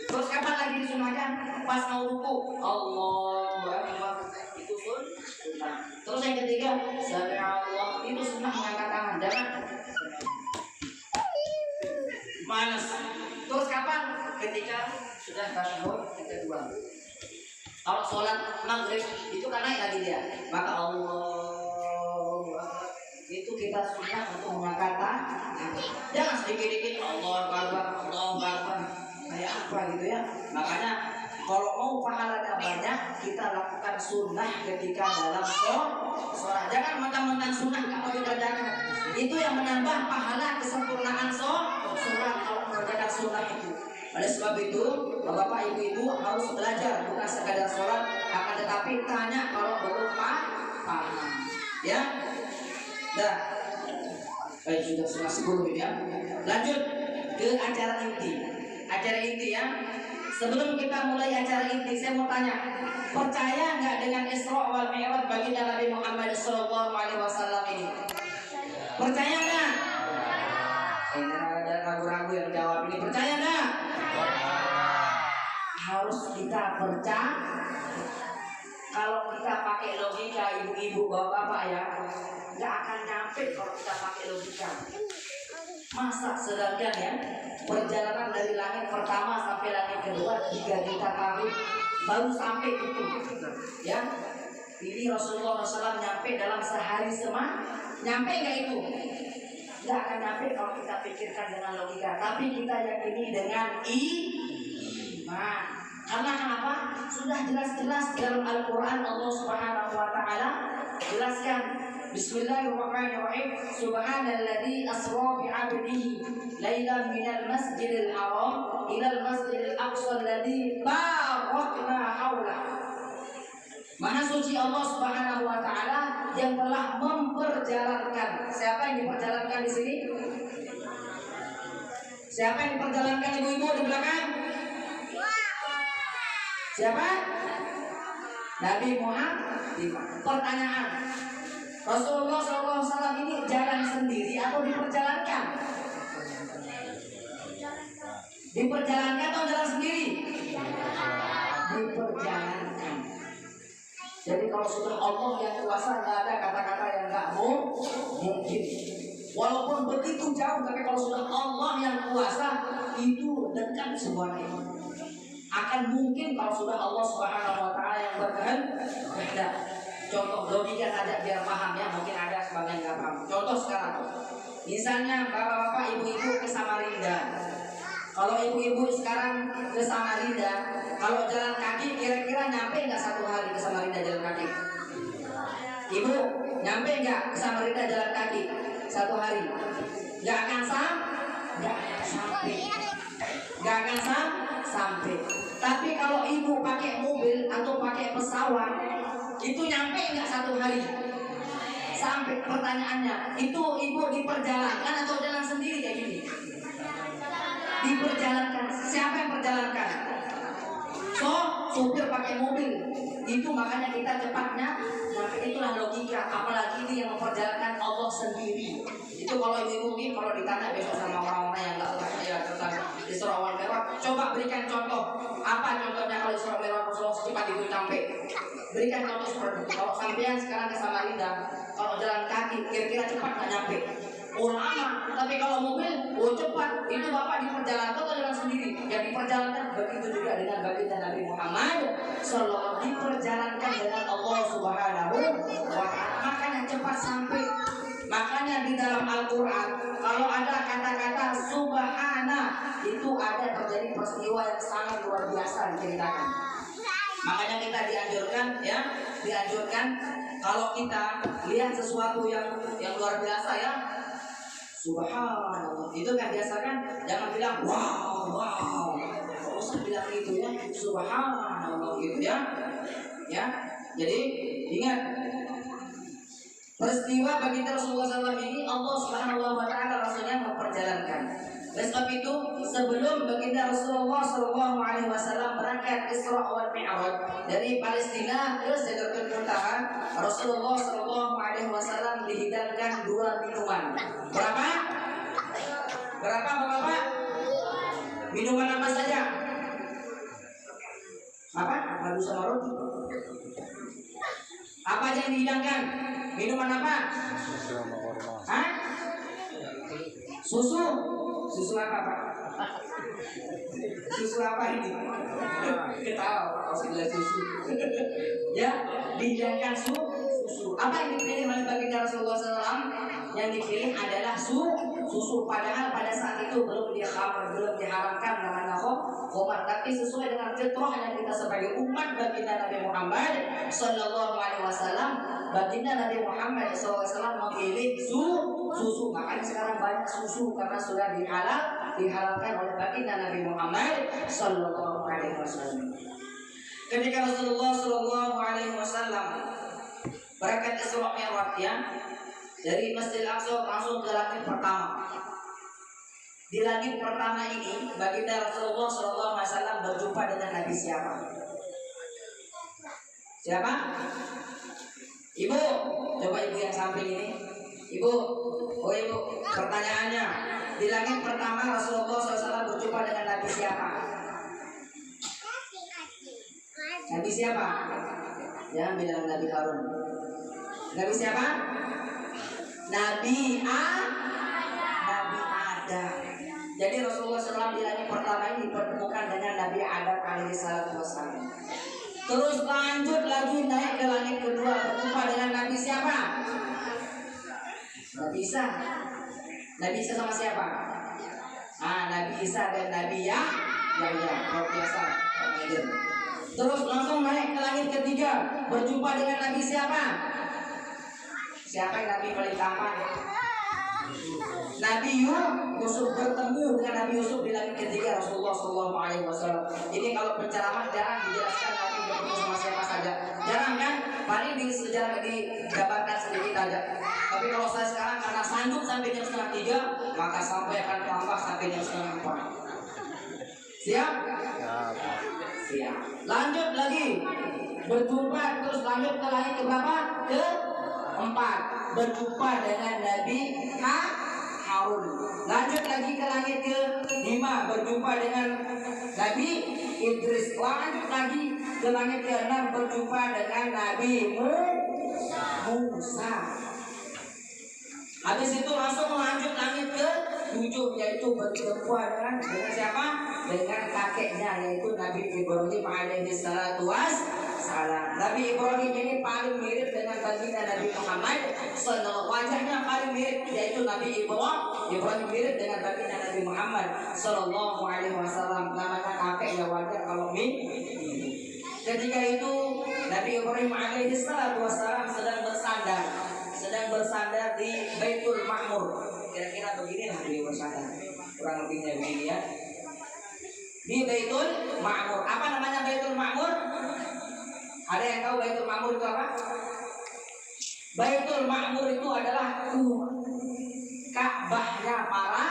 Terus kapan lagi disunahkan? Pas mau ruku. Allahu Akbar. Itu sunnah. Terus yang ketiga, sami'allah, itu sunnah mengangkat tangan. Jangan malas. Terus kapan? Ketika sudah tasyahud kedua. Kalau sholat maghrib itu kan naik lagi dia, maka Allah itu kita sunnah untuk mengangkat tangan. Jangan sedikit-sedikit Allahu Akbar, Allahu Akbar, kayak apa gitu ya. Makanya kalau mau pahalanya banyak, kita lakukan sunnah ketika dalam sholat. Jangan mentang-mentang sunnah kamu dikerjakan. Itu yang menambah pahala kesempurnaan sholat kalau mengerjakan sunnah itu. Oleh sebab itu, bapak ibu-ibu harus belajar, bukan sekadar sholat, akan tetapi tanya kalau belum paham. Ya, dah. Baik, sudah setengah 10 ya. Lanjut ke acara inti. Acara inti ya. Sebelum kita mulai acara inti, saya mau tanya, percaya nggak dengan Isra wal Mi'raj baginda Nabi Muhammad SAW ini? Percaya nggak? Ini ada ragu-ragu yang jawab ini. Percaya nggak? Harus kita percaya. Kalau kita pakai logika ibu-ibu bapak-bapak ya, nggak akan nyampe kalau kita pakai logika. Masa sedangkan ya perjalanan dari langit pertama sampai langit kedua 3 juta tahun baru sampai itu ya. Ini Rasulullah SAW nyampe dalam sehari nyampe nggak itu? Nggak akan nyampe kalau kita pikirkan dengan logika. Tapi kita yakini dengan iman. Karena kenapa? Sudah jelas-jelas dalam Al-Quran Allah Subhanahu Wa Taala jelaskan. Bismillahirrahmanirrahim. Subhanalladzi asra bi 'abdihi lailan minal masjidil haram ilal masjidil aqsa alladzi barakna haula. Maha suci Allah Subhanahu wa taala yang telah memperjalankan. Siapa yang diperjalankan di sini? Siapa yang diperjalankan ibu-ibu di belakang? Siapa? Nabi Muhammad. Pertanyaan, Rasulullah SAW ini jalan sendiri atau diperjalankan? Diperjalankan atau jalan sendiri? Diperjalankan. Jadi kalau sudah Allah yang kuasa, nggak ada kata-kata yang nggak mungkin. Walaupun begitu jauh, tapi kalau sudah Allah yang kuasa, itu dekat semuanya. Akan mungkin kalau sudah Allah Subhanahu wa taala yang berkehendak. Contoh logika saja biar paham ya, mungkin ada sebagian nggak paham. Contoh sekarang, misalnya bapak-bapak, ibu-ibu ke Samarinda. Kalau ibu-ibu sekarang ke Samarinda, kalau jalan kaki kira-kira nyampe nggak 1 hari ke Samarinda jalan kaki? Ibu, nyampe nggak ke Samarinda jalan kaki 1 hari? Nggak akan sampai. Tapi kalau ibu pakai mobil atau pakai pesawat, itu nyampe nggak 1 hari? Sampai. Pertanyaannya, itu ibu diperjalankan atau jalan sendiri kayak gini? Diperjalankan. Siapa yang perjalankan? Supir pakai mobil. Itu makanya kita cepatnya. Nah, itulah logika. Apalagi ini yang memperjalankan Allah sendiri. Itu kalau ibu-ibu ini kalau ditanya besok sama orang-orang yang nggak percaya tentang Isra wal Mi'raj, coba berikan contoh. Apa contohnya kalau Isra wal Mi'raj Rasulullah secepat itu sampai? Berikan contoh seperti itu. Kalau sampean sekarang ke Samarinda, kalau jalan kaki kira-kira cepat nggak nyampe? Lama, tapi kalau mobil, cepat. Itu bapak diperjalankan atau jalan sendiri? Yang diperjalankan begitu juga dengan baginda Nabi Muhammad Sallallahu diperjalankan dengan Allah Subhanahu wa taala. Makanya cepat sampai. Makanya di dalam Al-Quran kalau ada kata-kata subhana, itu ada terjadi peristiwa yang sangat luar biasa diceritakan. Makanya kita dianjurkan kalau kita lihat sesuatu yang luar biasa ya, subhanallah. Itu kan biasa kan, jangan bilang wow. Kalau usah bilang gitu ya, subhanallah gitu ya. Jadi ingat peristiwa baginda Rasulullah SAW ini Allah Subhanahu wa taala Rasulnya memperjalankan. Oleh sebab itu sebelum baginda Rasulullah SAW berangkat Isra wal Mi'raj dari Palestina ke Sidratul Muntaha, Rasulullah SAW dihidangkan 2 minuman. Berapa Bapak? Minuman apa saja? Apa? Madu sama roti. Apa aja yang dihidangkan? Minuman apa? Hah? Susu apa Pak? Susu apa ini? Ketawa kalau bilang susu. Ya, dihidangkan susu. Apa yang dipilih oleh baginda Rasulullah SAW? Yang dipilih adalah susu. Padahal pada saat itu belum diharamkan namanya khamar, tapi sesuai dengan fitrahnya kita sebagai umat baginda Nabi Muhammad Sallallahu Alaihi Wasallam, baginda Nabi Muhammad SAW memilih susu. Makanya sekarang banyak susu karena sudah dihalalkan oleh baginda Nabi Muhammad Sallallahu Alaihi Wasallam. Ketika Rasulullah Sallallahu Alaihi Wasallam berangkat Isra Mi'raj ya, dari Masjidil Aqsa langsung ke langit pertama. Di langit pertama ini baginda Rasulullah SAW berjumpa dengan Nabi siapa? Siapa? Ibu, coba ibu yang samping ini. Ibu, pertanyaannya, di langit pertama Rasulullah SAW berjumpa dengan Nabi siapa? Nabi siapa? Jangan bilang Nabi Harun. Nabi siapa? Nabi Adam. Jadi Rasulullah SAW di langit pertama ini dipertemukan dengan Nabi Adam alaihissalam. Terus lanjut lagi naik ke langit kedua, berjumpa dengan Nabi siapa? Nabi Isa. Nabi Isa sama siapa? Nabi Isa dan Nabi Yahya. Luar biasa. Terus langsung naik ke langit ketiga, berjumpa dengan Nabi siapa? Siapa yang Nabi paling tampan? Nabi Yusuf, bertemu dengan Nabi Yusuf di langit ketiga Rasulullah SAW. Ini kalau penceramah jarang dijelaskan Nabi ketemu sama siapa saja. Jarang kan? Paling di sejarah dijabarkan sedikit aja. Tapi kalau saya sekarang karena sanggup sampai jam 2:30, maka sampai akan tambah sampai jam 3:30. Siap? Siap. Siap. Lanjut lagi. Berjumpa terus lanjut ke langit ke berapa? Ke 4. Berjumpa dengan Nabi Harun. Lanjut lagi ke langit ke 5. Berjumpa dengan Nabi Idris. Lanjut lagi ke langit ke 6. Berjumpa dengan Nabi Musa. Habis itu langsung lanjut langit ke 7, yaitu berjumpa dengan siapa? Dengan kakeknya, yaitu Nabi Ibrahim alaihi salatu wassalam. Nabi Ibrahim ini paling mirip dengan baginda Nabi Muhammad sallallahu. Wajahnya paling mirip, yaitu Nabi Ibrahim mirip dengan baginda Nabi Muhammad sallallahu alaihi wasallam. Namanya kakek ya, wajar kalau mirip. Ketika itu Nabi Ibrahim alaihi salatu wassalam sedang bersandar di Baitul Ma'mur. Kira-kira begini lah beliau bersandar. Kurang lebihnya begini ya. Di Baitul Ma'mur. Apa namanya Baitul Ma'mur? Ada yang tahu Baitul Ma'mur itu apa? Baitul Ma'mur itu adalah Ka'bahnya para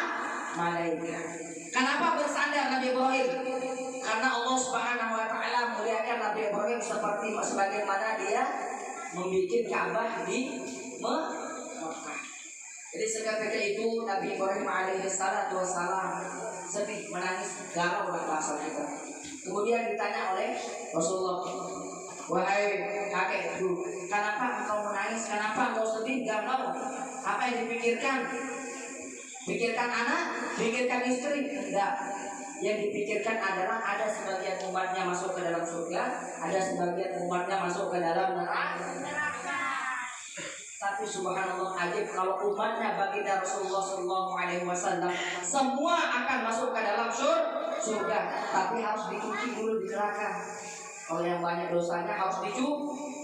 malaikat. Kenapa bersandar Nabi Ibrahim? Karena Allah Subhanahu wa taala muliakan Nabi Ibrahim seperti sebagaimana dia membuat Ka'bah di Mekah. Jadi seketika itu Nabi Ibrahim alaihi salatu wassalam sedih, menangis, galau lah bahasa kita. Kemudian ditanya oleh Rasulullah, wahai kakekku, kenapa engkau menangis? Kenapa engkau sedih, galau? Apa yang dipikirkan? Pikirkan anak? Pikirkan istri? Enggak. Yang dipikirkan adalah ada sebagian umatnya masuk ke dalam surga, ada sebagian umatnya masuk ke dalam neraka. Tapi subhanallah ajib, kalau umatnya baginda Rasulullah SAW semua akan masuk ke dalam surga, tapi harus dicuci dulu di neraka. Kalau yang banyak dosanya harus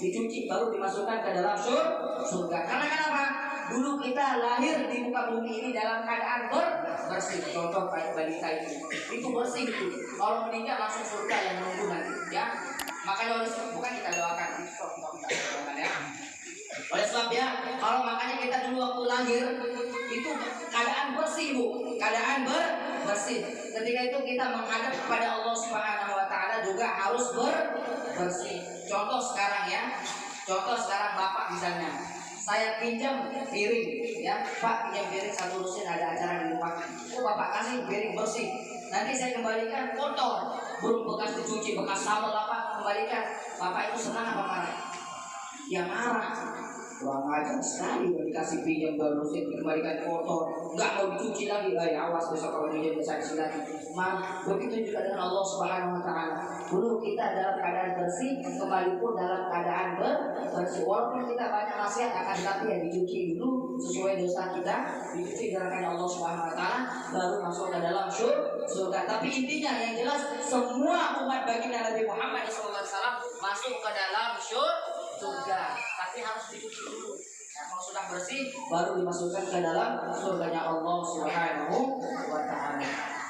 dicuci baru dimasukkan ke dalam surga. Karena kenapa? Dulu kita lahir di muka bumi ini dalam keadaan bersih. Contoh kayak balita itu bersih itu. Kalau meninggal langsung surga yang menunggu nanti, ya. Makanya bukan kita doakan, ya. Oleh sebab ya, kalau makanya kita dulu waktu lahir itu keadaan bersih, Bu. Keadaan bersih. Ketika itu kita menghadap kepada Allah Subhanahu wa taala juga harus bersih. Contoh sekarang ya. Contoh sekarang Bapak misalnya, saya pinjam piring ya. Pak, pinjam piring satu lusin, ada acara di rumah. Oh, Bapak kasih piring bersih. Nanti saya kembalikan kotor, belum bekas dicuci, bekas sambal apa kembalikan. Bapak itu senang apa marah? Ya marah. Kurang ajar sekali dikasih pinjam lusin dikembalikan kotor, nggak mau dicuci lagi. Awas besok kalau pinjam sanksi lagi. Begitu juga dengan Allah Subhanahu wa taala. Dulu kita dalam keadaan bersih, kembali pun dalam keadaan bersih. Walaupun kita banyak nasihat akan, tapi ya dicuci dulu sesuai dosa kita, dicuci dengan Allah Subhanahu wa taala, baru masuk ke dalam surga. Tapi intinya yang jelas semua umat baginda Nabi Muhammad SAW masuk ke dalam surga, tapi harus dicuci dulu. Nah, kalau sudah bersih, baru dimasukkan ke dalam surganya Allah Subhanahu wa taala.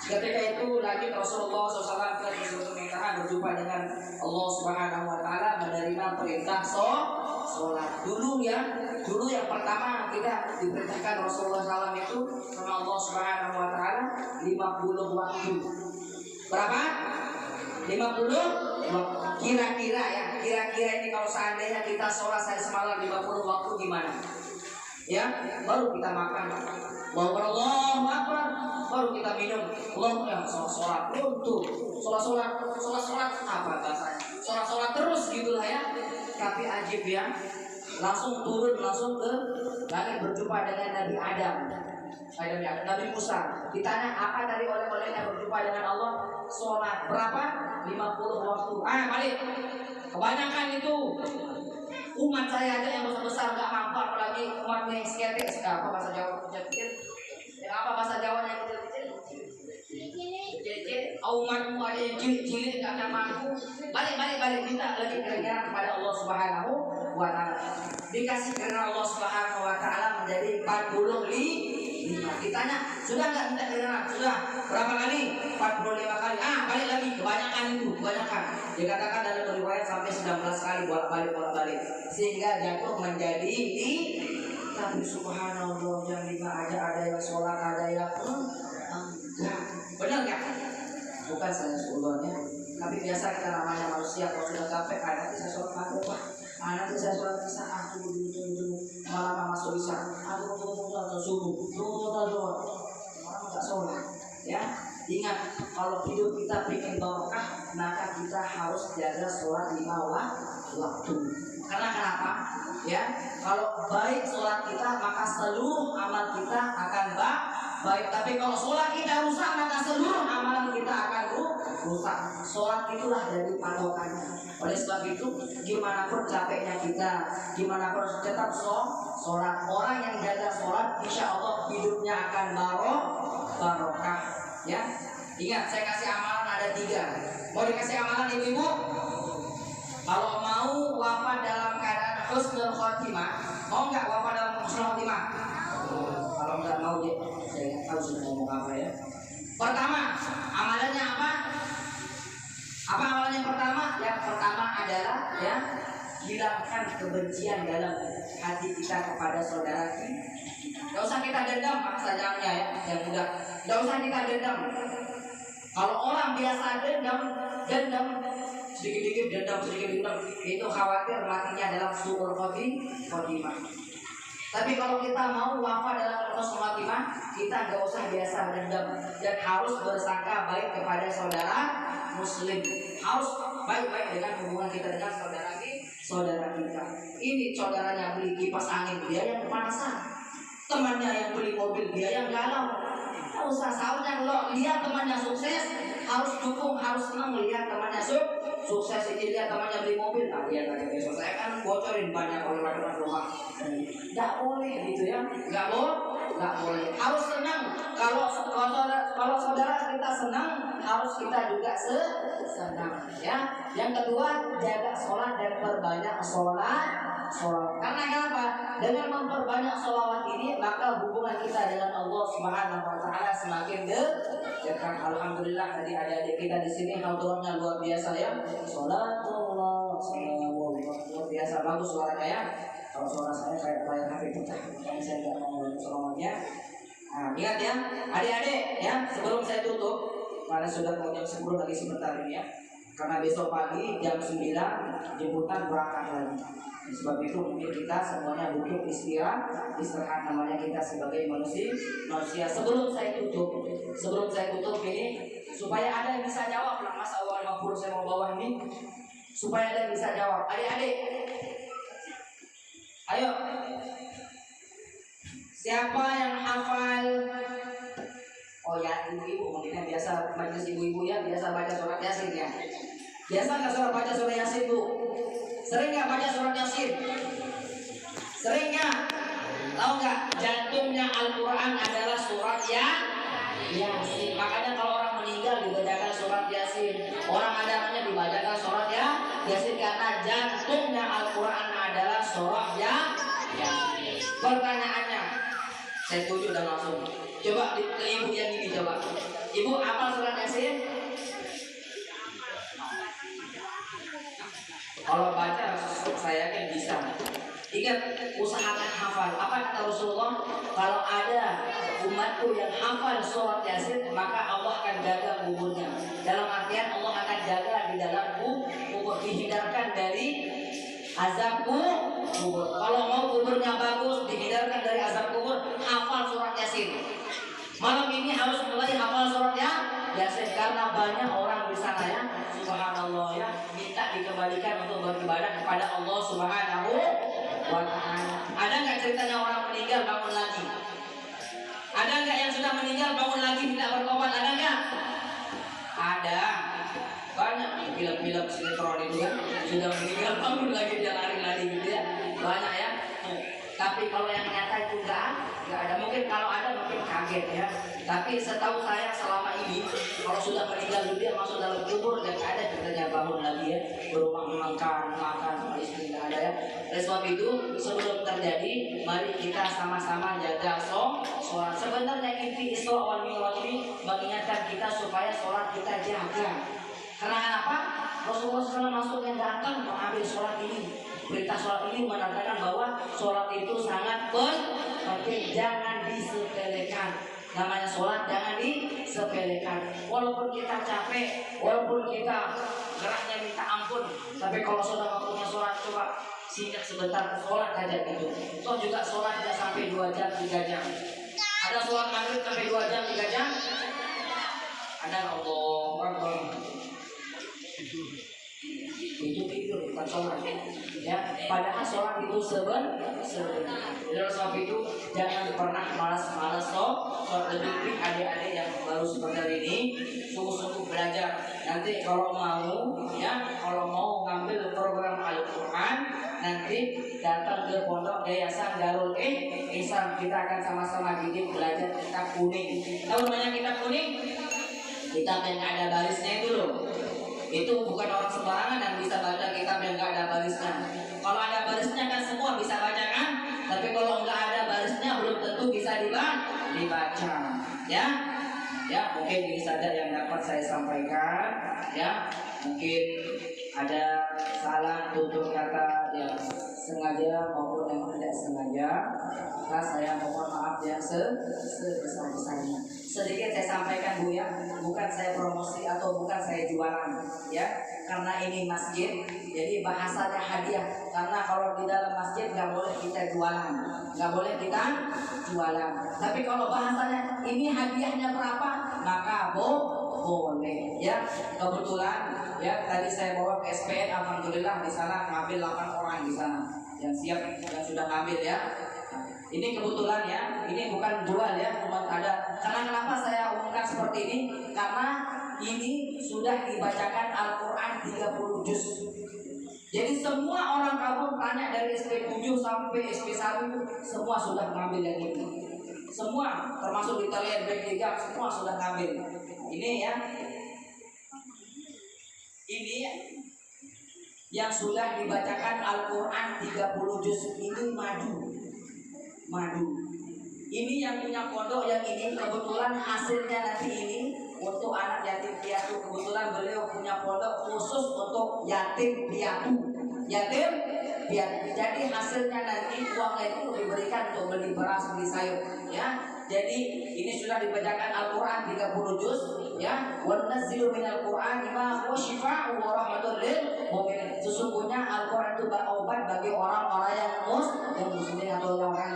Ketika itu lagi Rasulullah SAW ke Sidratul Muntaha berjumpa dengan Allah Subhanahu wa taala, menerima perintah sholat. Dulu yang pertama kita diperintahkan Rasulullah SAW itu sama Allah Subhanahu wa taala 50 waktu. Berapa? 50 kira-kira ya. Kira-kira ini kalau seandainya kita sholat sehari semalam 50 waktu gimana? Ya, baru kita makan. Allahu Akbar, baru kita minum. Allahumma sholat untuk sholat apa bahasanya? Sholat terus gitulah ya. Tapi ajib ya, langsung turun langsung ke langit berjumpa dengan Nabi Adam. Nabi Musa ditanya apa tadi oleh-olehnya berjumpa dengan Allah? Sholat berapa? 50 waktu. Balik. Kebanyakan itu umat saya aja yang besar-besar gak mampu, apalagi umat yang seketik. Apa bahasa Jawa kecil-kecil? Apa bahasa Jawanya kecil-kecil? Kecil-kecil. Umatmu ada yang cilik-cilik gak akan mampu. Balik. Minta lagi keringanan kepada Allah Subhanahu wa taala. Dikasih keringanan Allah Subhanahu wa taala menjadi 45. sunnah. Ditanya, sudah nggak minta kebenaran? Sudah. Berapa kali? 45 kali. Balik lagi. Kebanyakan itu, kebanyakan. Dikatakan dalam riwayat sampai 19 kali bolak-balik. Sehingga jatuh menjadi di. Tapi subhanallah, yang lima ada yang sholat, ada yang enggak. Benar nggak? Bukan saya seulurnya. Tapi biasa kita namanya manusia, kalau sudah capek, nanti saya sholat maghrib, nanti saya sholat isya, tunggu, malam masuk isya, tunggu, subuh, malam nggak sholat, ya. Ingat, kalau hidup kita ingin barokah, maka kita harus jaga sholat 5 waktu. Karena kenapa? Ya, kalau baik sholat kita, maka seluruh amal kita akan baik. Tapi kalau sholat kita rusak, maka seluruh amalan kita akan rusak. Sholat itulah dari patokannya. Oleh sebab itu, gimana pun capeknya kita, gimana pun tetap sholat. Orang yang jaga sholat, insya Allah hidupnya akan barokah. Ya, ingat saya kasih amalan ada 3. Mau dikasih amalan ibu-ibu? Kalau mau wafat dalam keadaan husnul khotimah, mau nggak wafat dalam husnul khotimah? Kalau nggak mau dia, saya nggak tahu sudah ngomong apa ya. Pertama, amalannya apa? Apa amalannya pertama? Yang pertama adalah ya, hilangkan kebencian dalam hati kita kepada saudara kita. Gak usah kita dendam, paksa jangannya ya, yang mudah. Gak usah kita dendam. Kalau orang biasa dendam, sedikit-sedikit dendam, itu khawatir matinya dalam suul khotimah. Tapi kalau kita mau wafat dalam husnul khotimah, kita gak usah biasa dendam dan harus bersangka baik kepada saudara muslim. Harus baik-baik dengan hubungan kita dengan saudara kita. Ini saudaranya beli kipas angin, dia yang kepanasan. Temannya yang beli mobil, dia yang galau. Tidak usah, seharusnya kalau lihat temannya sukses, harus dukung, harus senang melihat temannya sukses. Ini lihat temannya beli mobil, dia kata besok saya kan bocorin banyak oleh rumah. Tidak boleh gitu ya, nggak boleh. Harus senang. Kalau saudara kita senang, harus kita juga senang. Ya. Yang kedua, jaga sholat dan perbanyak sholat. Karena kenapa? Dengan memperbanyak sholawat ini, maka hubungan kita dengan Allah Subhanahu Wa Taala semakin dekat. Alhamdulillah tadi adik-adik kita di sini hafalnya luar biasa ya. Sholatullah, luar biasa, bagus suaranya ya. Kalau suara saya kayak layar HP pecah, makanya saya nggak mau sholawatnya. Ingat ya, adik-adik ya. Sebelum saya tutup, karena sudah mau jam 10 lagi sebentar ini ya. Karena besok pagi jam 9 jemputan berangkat lagi. Sebab itu mungkin kita semuanya butuh istirahat namanya kita sebagai manusia. Sebelum saya tutup ini supaya ada yang bisa jawab lah, masa awal 50 saya mau bawa ini supaya ada yang bisa jawab. Adik-adik, ayo, siapa yang hafal? Oh ya, ibu-ibu mungkin biasa majelis ibu-ibu ya, biasa baca surat Yasin ya. Biasa nggak baca surat Yasin bu? Sering nggak baca surat Yasin? Sering nggak? Tahu nggak? Jantungnya Al-Quran adalah surat Yasin. Makanya kalau orang meninggal dibacakan surat Yasin. Orang ajarannya dibacakan surat Yasin karena jantungnya Al-Quran adalah surat Yasin. Pertanyaannya, saya setuju dan langsung. Coba ke ibu yang ini coba. Ibu apa surat Yasin? Kalau baca saya kan bisa. Ingat, usahakan hafal. Apa kata Rasulullah? Kalau ada umatku yang hafal surat Yasin, maka Allah akan jaga kuburnya. Dalam artian Allah akan jaga di dalam kubur, dihindarkan dari azab kubur. Kalau mau kuburnya bagus, dihindarkan dari azab kubur, hafal surat Yasin. Malam ini harus mulai hafal surat Yasin karena banyak orang di sana ya, subhanallah ya, minta dikembalikan untuk beribadah kepada Allah Subhanahu wa Ta'ala. Ada nggak ceritanya orang meninggal bangun lagi? Ada nggak yang sudah meninggal bangun lagi minta bertobat? Ada nggak? Ada. Banyak film-film sinetron itu kan, sudah meninggal bangun lagi dia lari-lari gitu ya. Banyak ya. Tapi kalau yang nyata itu nggak ada. Mungkin kalau ada mungkin kaget ya. Tapi setahu saya selama ini kalau sudah meninggal dunia masuk dalam kubur dan ada katanya bangun lagi ya, berumah makan istri tidak ada ya. Oleh sebab itu sebelum terjadi mari kita sama-sama jaga sholat. Sebenarnya inti Isra wal Mi'raj ini mengingatkan kita supaya sholat kita jaga. Karena kenapa? Rasulullah SAW masuk yang datang mengambil sholat ini. Perintah sholat ini menandakan bahwa sholat itu sangat penting, jangan disepelekan. Namanya sholat jangan disepelekan. Walaupun kita capek, walaupun kita geraknya minta ampun, tapi kalau sudah waktunya sholat coba singkat sebentar sholat aja gitu. Toh juga sholat tidak sampai 2 jam 3 jam. Ada sholat maghrib sampai 2 jam 3 jam? Ada. Allahu Akbar. Itu tidur bukan sholat ya. Padahal sholat itu sebenarnya. Oleh sebab itu jangan pernah malas-malas sholat. Lebih adik-adik yang baru seperti ini sungguh-sungguh belajar. Nanti kalau mau ngambil program Al-Quran, nanti datang ke pondok Yayasan Darul Ihsan. Kita akan sama-sama didik belajar kitab kuning. Tahu namanya kitab kuning? Kitab yang ada barisnya itu loh. Itu bukan orang sembarangan yang bisa baca kitab yang nggak ada barisnya. Kalau ada barisnya kan semua bisa baca kan? Tapi kalau nggak ada barisnya belum tentu bisa dibaca. Ya mungkin ini saja yang dapat saya sampaikan. Ya mungkin ada salah tutur kata yang sengaja maupun yang tidak sengaja. Maka saya mohon maaf yang sebesar-besarnya. Sedikit saya sampaikan Bu ya, bukan saya promosi atau bukan saya jualan ya, karena ini masjid jadi bahasanya hadiah. Karena kalau di dalam masjid nggak boleh kita jualan, tapi kalau bahasanya ini hadiahnya berapa maka boleh ya. Kebetulan ya tadi saya bawa ke SPN, alhamdulillah di sana ngambil 8 orang di sana yang siap, yang sudah ngambil ya. Ini kebetulan ya, ini bukan jual ya, cuma ada. Karena kenapa saya umumkan seperti ini? Karena ini sudah dibacakan Al-Quran 30 juz. Jadi semua orang kampung tanya dari SP 7 sampai SP 1 semua sudah mengambil yang ini. Semua, termasuk di Italian B3 semua sudah ngambil. Ini ya. Ini yang sudah dibacakan Al-Quran 30 juz ini madu. Ini yang punya pondok yang ini kebetulan hasilnya nanti ini untuk anak yatim piatu. Kebetulan beliau punya pondok khusus untuk yatim piatu. Jadi hasilnya nanti uangnya itu diberikan untuk beli beras, beli sayur ya. Jadi ini sudah dibacakan Al-Quran 30 juz ya. Wa nazzilu minal Qur'ani ma huwa syifaa'un wa rahmatun lil mu'minin. Sesungguhnya Al-Quran itu obat bagi orang-orang yang muslim atau orang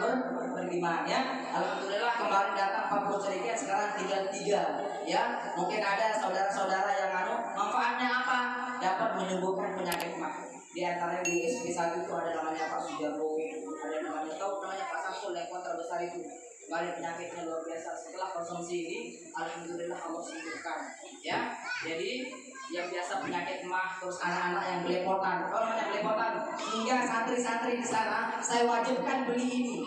beriman ya. Alhamdulillah kemarin datang 40 sedikit, sekarang tinggal 3 ya. Mungkin ada saudara-saudara yang manfaatnya apa? Dapat menyembuhkan penyakit mah. Di antara di SP1 itu ada namanya Pak Sujarwo, ada namanya Pak Samsul yang kota terbesar itu. Kemarin penyakitnya luar biasa. Setelah konsumsi ini, alhamdulillah Allah sembuhkan. Ya, jadi yang biasa penyakit mah, terus anak-anak yang belepotan. Kalau namanya belepotan, hingga santri-santri di sana, saya wajibkan beli ini.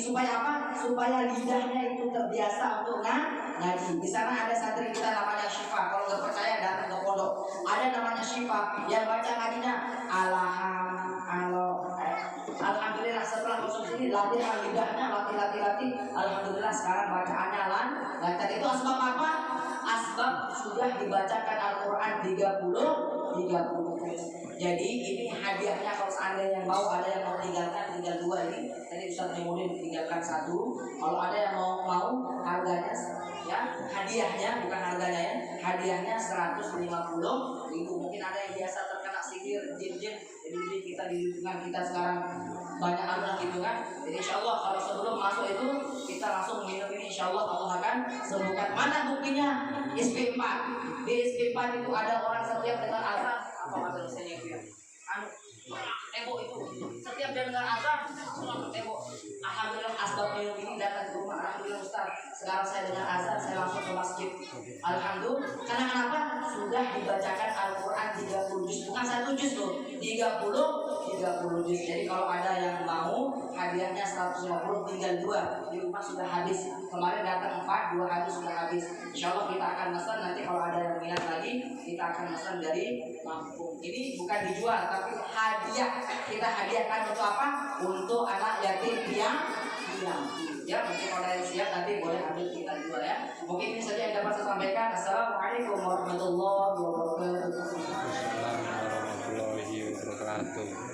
Supaya apa? Supaya lidahnya itu terbiasa untuk ngaji. Di sana ada santri kita namanya Syifa. Kalau nggak percaya datang ke pondok. Ada namanya Syifa yang baca ngajinya alhamdulillah setelah konsumsi ini latihan lidahnya, latih. Alhamdulillah sekarang bacaannya lancar. Itu asbab apa? Asbab sudah dibacakan Al-Quran 30. Jadi ini hadiahnya kalau seandainya yang mau, ada yang mau tinggalkan, tinggal 2 ini. Tadi Ustaz Maimuddin tinggalkan 1. Kalau ada yang mau harganya ya, hadiahnya bukan harganya ya, hadiahnya 150.000. Mungkin ada yang biasa terkena sihir, jin. Jadi kita di lingkungan kita sekarang banyak anak gitu kan. Jadi insyaallah kalau sebelum masuk itu kita langsung minum ini, insyaallah Allah akan sembuhkan. Mana buktinya? SP 4. Di SP 4 itu ada orang setiap dengar azan apa maksudnya itu ya? Tembok itu setiap dia dengar azan tembok. Alhamdulillah asbab minum ini datang ke rumah. Alhamdulillah Ustaz, sekarang saya dengar azan saya langsung ke masjid. Alhamdulillah. Karena kenapa? Sudah dibacakan Al-Quran 30 juz, bukan 1 juz loh, 30 juz. Jadi kalau ada yang mau hadiah hadiahnya 150, tinggal 2 di rumah sudah habis. Kemarin datang 4, 2 hari sudah habis. Insya Allah kita akan pesan, nanti kalau ada yang minat lagi kita akan pesan dari Lampung. Ini bukan dijual tapi hadiah. Kita hadiahkan untuk apa? Untuk anak yatim piatu. Ya, mungkin kalau yang siap nanti boleh ambil, kita jual ya. Mungkin ini saja yang dapat saya sampaikan. Assalamualaikum warahmatullahi wabarakatuh. Assalamualaikum warahmatullahi wabarakatuh.